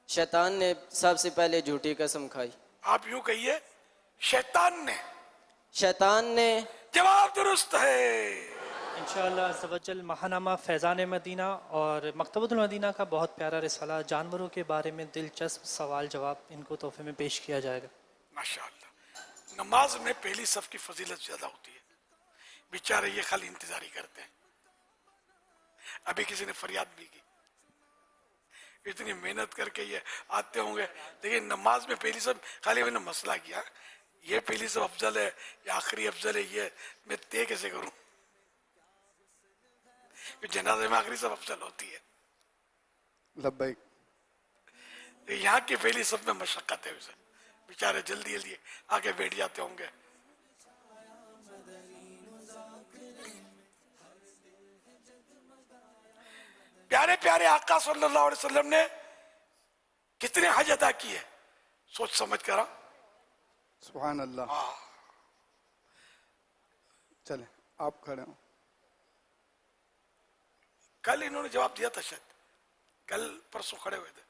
شیطان نے سب سے پہلے جھوٹی قسم کھائی۔ آپ یوں کہیے شیطان نے جواب درست ہے۔ انشاءاللہ عز و جل ماہنامہ فیضان مدینہ اور مکتبۃ المدینہ کا بہت پیارا رسالہ جانوروں کے بارے میں دلچسپ سوال جواب ان کو تحفے میں پیش کیا جائے گا۔ ماشاءاللہ نماز میں پہلی صف کی فضیلت زیادہ ہوتی ہے، بیچارے یہ خالی انتظاری کرتے ہیں۔ ابھی کسی نے فریاد بھی کی، اتنی محنت کر کے یہ آتے ہوں گے، لیکن نماز میں پہلی صف خالی میں نے مسئلہ کیا یہ پہلی صف افضل ہے یا آخری افضل ہے، یہ میں طے کیسے کروں؟ جنازے میں آخری صف افضل ہوتی ہے، لبیک۔ یہاں کی پہلی صف میں مشقت ہے، اسے بیچارے جلدی جلدی آگے بیٹھ جاتے ہوں گے۔ پیارے پیارے آقا صلی اللہ علیہ وسلم نے کتنے حج ادا کیے، سوچ سمجھ کر۔ سبحان اللہ۔ چلیں آپ کھڑے ہوں۔ کل انہوں نے جواب دیا تھا، شاید کل پرسوں کھڑے ہوئے تھے۔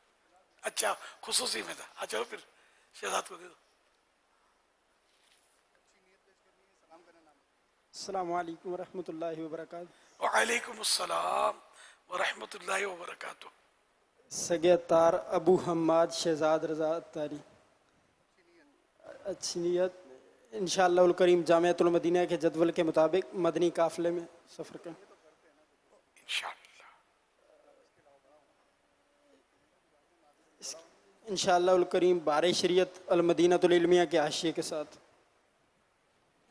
اچھا خصوصی میں تھا، چلو پھر شہزاد کو دے دو۔ السلام علیکم ورحمۃ اللہ وبرکاتہ۔ وعلیکم السلام ورحمۃ اللہ وبرکاتہ۔ سگے اتار ابو حماد شہزاد رضا اتاری، اچھی نیت، انشاءاللہ الکریم جامعۃ المدینہ کے جدول کے مطابق مدنی قافلے میں سفر کریں انشاءاللہ الکریم بار شریعت المدینہ العلمیہ کے حاشیے کے ساتھ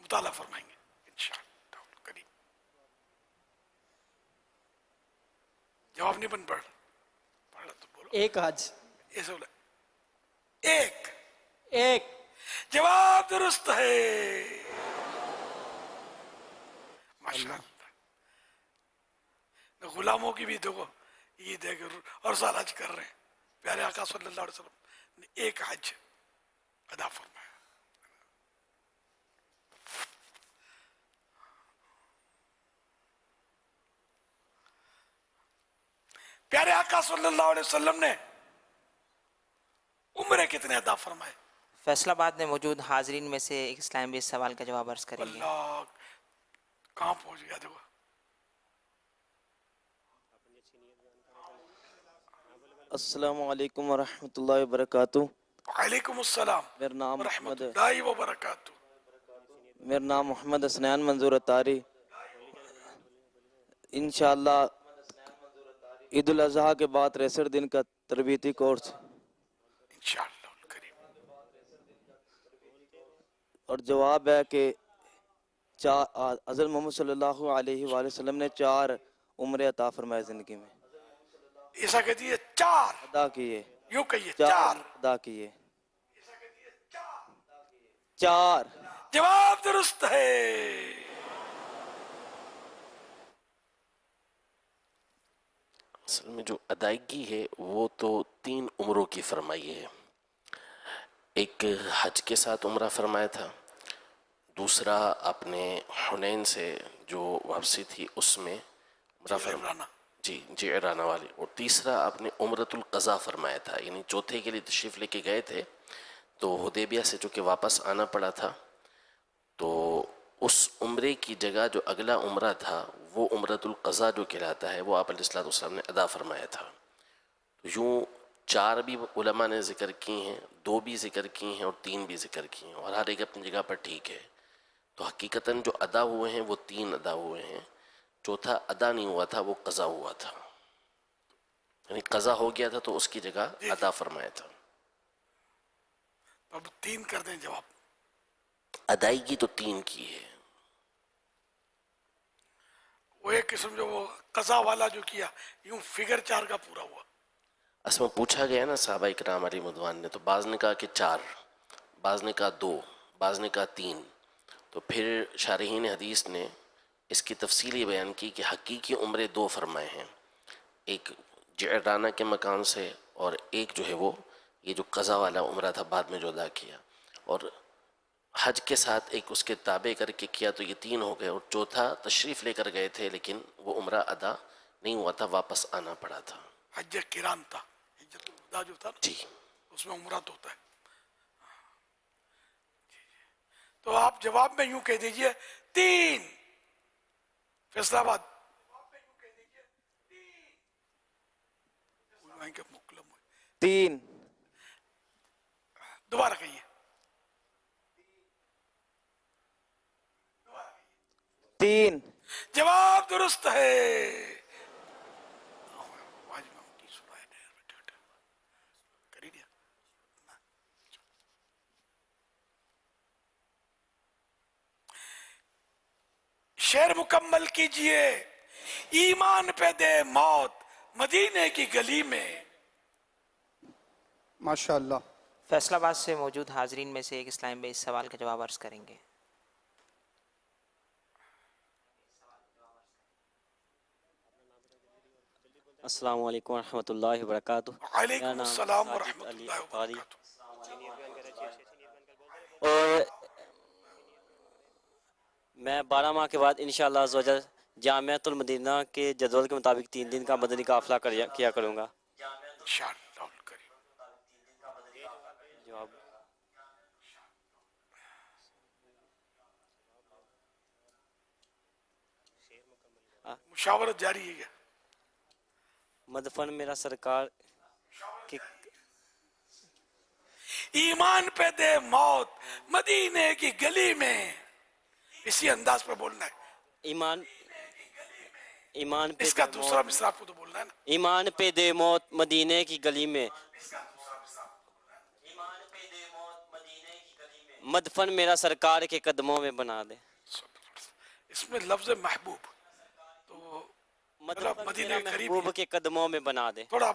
مطالعہ فرمائیں گے انشاءاللہ الکریم۔ جواب نہیں بن پڑ تو بولو۔ ایک حج، ایسے بولا ایک جواب درست ہے، ماشاءاللہ۔ غلاموں کی بھی دیکھو عید ہے اور سال حج کر رہے ہیں۔ پیارے آقا صلی اللہ علیہ وسلم نے ایک حج ادا فرمایا۔ پیارے آقا صلی اللہ علیہ وسلم نے عمرے کتنے ادا فرمائے؟ فیصل آباد میں موجود حاضرین میں سے ایک اسلام بھی اس سوال کا جواب عرض کریں گے۔ اللہ کہاں پہنچ گیا دیکھو۔ السلام علیکم ورحمۃ اللہ وبرکاتہ۔ وعلیکم السلام میرا نام ورحمۃ اللہ وبرکاتہ۔ میرا نام محمد حسنین منظور اتاری۔ انشاءاللہ عید الاضحیٰ کے بعد 63 دن کا تربیتی کورس انشاءاللہ الکریم۔ اور جواب ہے کہ حضرت محمد صلی اللہ علیہ وآلہ وسلم نے 4 عمرے عطا فرمائے زندگی میں، ایسا کہتی ہے 4 ادا کیے، یوں کہیے 4 ادا کیے، 4 جواب درست ہے۔ اصل میں جو ادائیگی ہے وہ تو 3 عمروں کی فرمائی ہے۔ ایک حج کے ساتھ عمرہ فرمایا تھا، دوسرا اپنے حنین سے جو واپسی تھی اس میں عمرہ فرمایا، جی عرانہ والی، اور تیسرا آپ نے عمرۃ القضاء فرمایا تھا، یعنی چوتھے کے لیے تشریف لے کے گئے تھے تو حدیبیہ سے چونکہ واپس آنا پڑا تھا، تو اس عمرے کی جگہ جو اگلا عمرہ تھا وہ عمرۃ القضاء جو کہلاتا ہے وہ آپ علیہ الصلوۃ والسلام نے ادا فرمایا تھا۔ یوں 4 بھی علماء نے ذکر کی ہیں، 2 بھی ذکر کی ہیں اور 3 بھی ذکر کی ہیں، اور ہر ایک اپنی جگہ پر ٹھیک ہے۔ تو حقیقتاً جو ادا ہوئے ہیں وہ 3 ادا ہوئے ہیں، چوتھا ادا نہیں ہوا تھا، وہ قضا ہوا تھا، یعنی قضا ہو گیا تھا تو اس کی جگہ ادا فرمایا تھا۔ اب 3 کر دیں جواب۔ ادائیگی تو 3 کی ہے، وہ ایک قسم جو وہ قضا والا جو کیا یوں فگر 4 کا پورا ہوا۔ اس میں پوچھا گیا نا صحابہ کرام علیہ رضوان نے، تو بعض نے کہا کہ 4، بعض نے کہا 2، بعض نے کہا 3، تو پھر شارحین حدیث نے اس کی تفصیل یہ بیان کی کہ حقیقی عمرے دو فرمائے ہیں، ایک جعرانہ کے مکان سے اور ایک جو ہے وہ یہ جو قضا والا عمرہ تھا بعد میں جو ادا کیا، اور حج کے ساتھ ایک اس کے تابع کر کے کیا، تو یہ تین ہو گئے، اور چوتھا تشریف لے کر گئے تھے لیکن وہ عمرہ ادا نہیں ہوا تھا، واپس آنا پڑا تھا۔ حج قران تھا، حجۃ الوداع جو تھا جی اس میں عمرہ تو ہوتا ہے۔ تو آپ جواب میں یوں کہہ دیجئے 3 فیصلہ آباد، مکلم 3 دوبارہ کہیے 3 جواب درست ہے۔ شعر مکمل کیجئے۔ ایمان پہ دے موت مدینے کی گلی میں۔ ماشاءاللہ۔ فیصلہ آباد سے موجود حاضرین میں سے ایک اسلام بھائی اس سوال کا جواب عرض کریں گے۔ السلام علیکم ورحمۃ اللہ وبرکاتہ۔ وعلیکم السلام ورحمۃ اللہ وبرکاتہ۔ اور میں 12 ماہ کے بعد انشاءاللہ عز و جل جامعۃ المدینہ کے جدول کے مطابق 3 دن کا مدنی قافلہ کیا کروں گا۔ مشاورت جاری ہے۔ مدفن میرا سرکار کی ایمان پہ دے موت مدینے کی گلی میں، اسی انداز پہ بولنا ہے۔ ایمان پہ اس کا دوسرا مصرع آپ کو تو بولنا ہے نا۔ ایمان پہ دے موت مدینے کی گلی میں، مدفن میرا سرکار کے قدموں میں بنا دے۔ اس میں لفظ محبوب تو مدینے کے قریب محبوب کے قدموں میں بنا دے۔ تھوڑا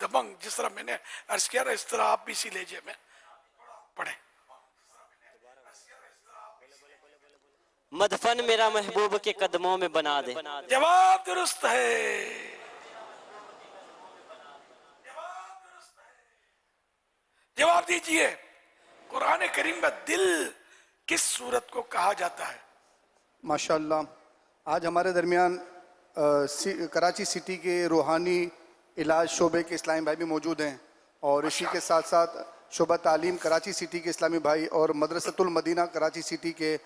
دبنگ جس طرح میں نے عرض کیا نا، اس طرح آپ بھی اسی لہجے میں پڑھیں۔ مدفن میرا محبوب کے قدموں میں بنا دے۔ جواب درست ہے۔ جواب دیجئے، قرآن کریم میں دل کس صورت کو کہا جاتا ہے؟ ماشاءاللہ آج ہمارے درمیان کراچی سٹی کے روحانی علاج شعبے کے اسلامی بھائی بھی موجود ہیں، اور اسی کے ساتھ ساتھ شعبہ تعلیم کراچی سٹی کے اسلامی بھائی اور مدرسۃ المدینہ کراچی سٹی کے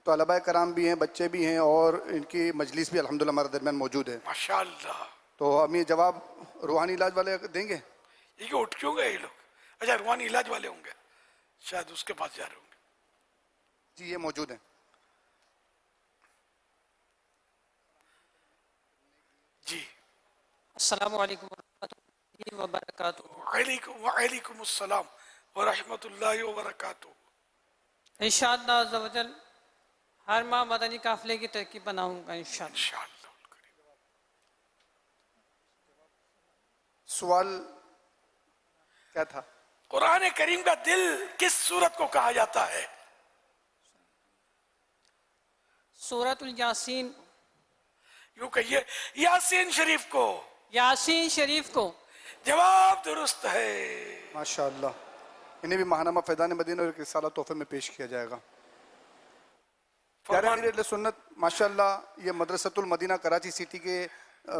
طلباء کرام بھی ہیں، بچے بھی ہیں، اور ان کی مجلس بھی الحمدللہ ہمارے درمیان موجود ہے۔ ماشاءاللہ۔ تو ہم یہ جواب روحانی علاج والے دیں گے؟ یہ کہ اٹھ کیوں گئے یہ لوگ؟ اچھا روحانی علاج والے ہوں گے، شاید اس کے پاس جا رہے ہوں گے۔ جی یہ موجود ہیں۔ جی السلام علیکم ورحمۃ اللہ وبرکاتہ۔ وعلیکم السلام ورحمۃ اللہ وبرکاتہ۔ انشاءاللہ عز و جل ہر ماہ مدنی قافلے کی ترکیب بناؤں گا انشاءاللہ۔ سوال کیا تھا؟ قرآن کریم کا دل کس سورت کو کہا جاتا ہے؟ سورۃ الیاسین۔ یوں کہیے یاسین شریف کو۔ یاسین شریف کو۔ جواب درست ہے۔ ماشاءاللہ انہیں بھی ماہنامہ فیضان مدینہ اور ایک رسالہ تحفے میں پیش کیا جائے گا۔ پیارے امیر اہل سنت، ماشاءاللہ یہ مدرسۃ المدینہ کراچی سٹی کے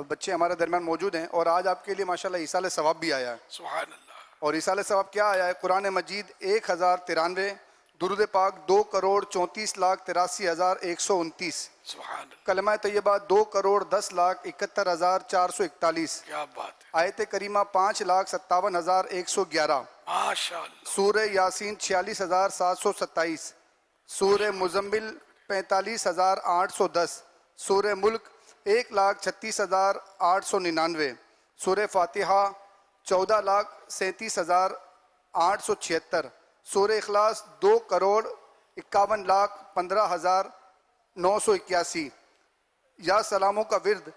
بچے ہمارے درمیان موجود ہیں، اور آج آپ کے لیے ماشاءاللہ ایصال ثواب بھی آیا ہے۔ سبحان اللہ۔ اور ایصال ثواب کیا آیا ہے؟ قرآن مجید 1093، درود پاک 2,34,83,129، سبحان اللہ۔ کلمہ طیبہ 2,10,71,441، کیا بات ہے۔ آیت کریمہ 5,57,111، ماشاءاللہ۔ سورہ یاسین 46,727، سورہ مزمل 45,810، سورہ ملک 1,36,899، سورہ فاتحہ 14,37,876، سورہ اخلاص 2,51,15,981، یا سلاموں کا ورد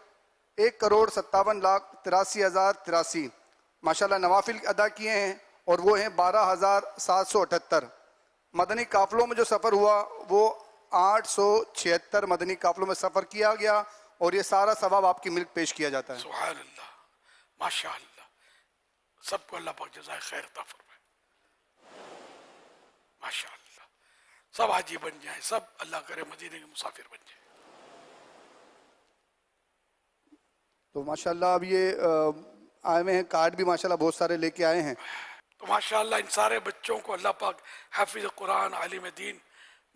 1,57,83,083۔ ماشاءاللہ نوافل ادا کیے ہیں اور وہ ہیں 12,778۔ مدنی قافلوں میں جو سفر ہوا وہ 876 مدنی قافلوں میں سفر کیا گیا اور یہ سارا ثواب آپ کی ملک پیش کیا جاتا ہے. سبحان اللہ، ماشاء اللہ، سب کو اللہ پاک جزائے خیر عطا فرمائے. ماشاء اللہ، سب حاجی بن جائیں، سب اللہ کرے مدینے کے مسافر بن جائیں. تو ماشاءاللہ اب یہ آئے ہوئے ہیں کارڈ بھی ماشاءاللہ بہت سارے لے کے آئے ہیں. تو ماشاءاللہ ان سارے بچوں کو اللہ پاک حافظ قرآن، عالم دین،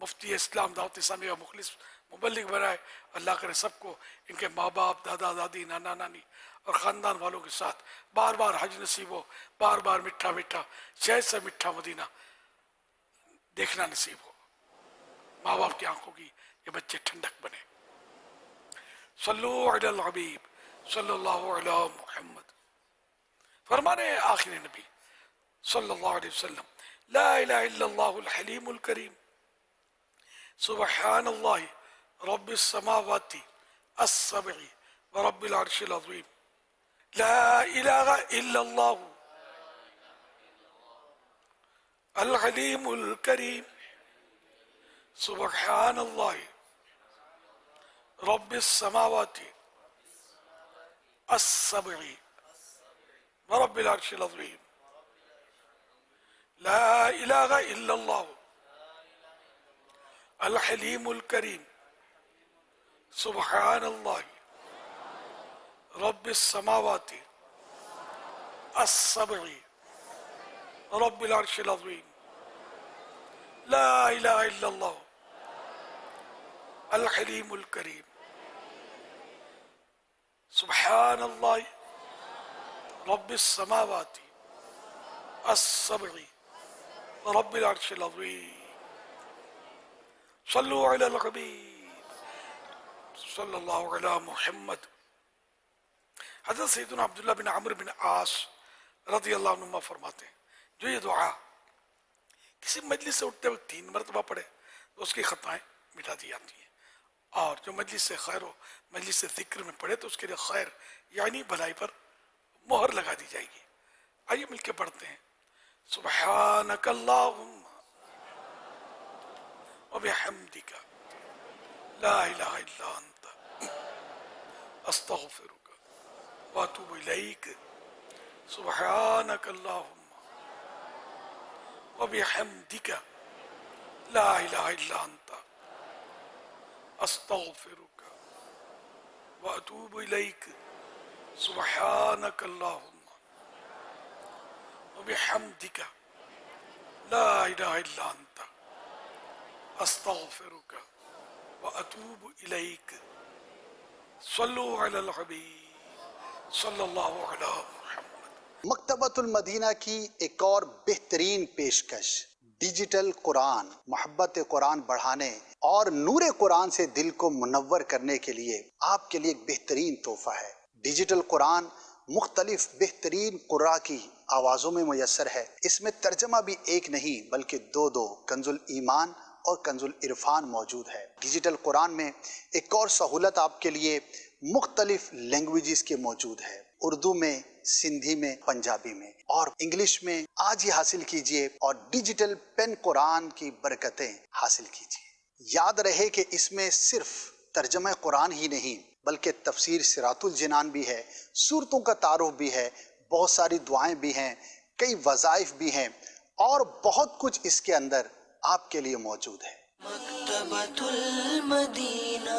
مفتی اسلام، دعوت اسلامی کا مخلص مبلغ بنائے. اللہ کرے سب کو ان کے ماں باپ، دادا دادی، نانا نانی اور خاندان والوں کے ساتھ بار بار حج نصیب ہو، بار بار میٹھا میٹھا شہد سے میٹھا مدینہ دیکھنا نصیب ہو. ماں باپ کی آنکھوں کی یہ بچے ٹھنڈک بنے. صلو علی الحبیب صلی اللہ علی محمد. فرمانے آخر نبی صلی اللہ علیہ وسلم، لا الہ الا اللہ الحلیم الکریم، سبحان اللہ رب السماوات السبع ورب العرش العظیم، لا الہ الا اللہ الحلیم الکریم، سبحان اللہ رب السماوات السبع ورب العرش العظیم، لا الہ الا اللہ الحلیم الکریم، سبحان اللہ رب السماوات السبع رب العرش العظیم، لا الہ الا اللہ الحلیم الکریم، سبحان اللہ رب السماوات السبع رب العرش العظیم. صلو علی الحبیب صلی اللہ علی محمد. حضرت سیدنا عبداللہ بن عمرو بن عاص رضی اللہ عنہ فرماتے ہیں جو یہ دعا کسی مجلس سے اٹھتے وقت 3 مرتبہ پڑھے تو اس کی خطائیں مٹا دی جاتی ہیں، اور جو مجلس سے خیر ہو، مجلس سے ذکر میں پڑھے تو اس کے لیے خیر یعنی بھلائی پر مہر لگا دی جائے گی. آئیے مل کے پڑھتے ہیں. سبحانک اللہم وبحمدک لا الہ الا انت استغفرک واتوب الیک. سبحانک اللہم وبحمدک لا الہ الا انت استغفرک واتوب الیک. سبحانک اللہم وبحمدک لا الہ الا انت استغفرک واتوب الیک. صلو علی الحبیب صلی اللہ علی محمد. مکتبۃ المدینہ کی ایک اور بہترین پیشکش، ڈیجیٹل قرآن، محبت قرآن بڑھانے اور نور قرآن سے دل کو منور کرنے کے لیے آپ کے لیے ایک بہترین تحفہ ہے. ڈیجیٹل قرآن مختلف بہترین قراء کی آوازوں میں میسر ہے. اس میں ترجمہ بھی ایک نہیں بلکہ 2 کنز الایمان اور کنز العرفان موجود ہے. ڈیجیٹل قرآن میں ایک اور سہولت آپ کے لیے مختلف لینگویجز کے موجود ہے، اردو میں، سندھی میں، پنجابی میں اور انگلش میں. آج ہی حاصل کیجئے اور ڈیجیٹل پین قرآن کی برکتیں حاصل کیجئے. یاد رہے کہ اس میں صرف ترجمہ قرآن ہی نہیں بلکہ تفسیر صراط الجنان بھی ہے، سورتوں کا تعارف بھی ہے، بہت ساری دعائیں بھی ہیں، کئی وظائف بھی ہیں اور بہت کچھ اس کے اندر آپ کے لیے موجود ہے. مکتبۃ المدینہ.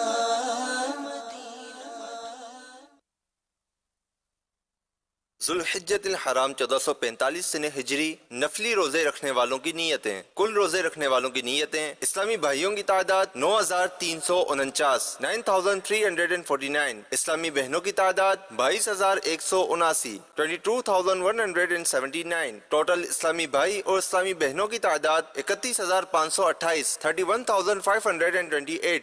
ذوالحجۃ الحرام 1445 سنہ ہجری نفلی روزے رکھنے والوں کی نیتیں. کل روزے رکھنے والوں کی نیتیں: اسلامی بھائیوں کی تعداد 9349 9349. اسلامی بہنوں کی تعداد 22179 22179. ٹوٹل اسلامی بھائی اور اسلامی بہنوں کی تعداد 31528 31528.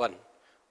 1,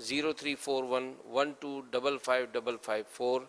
034112555554।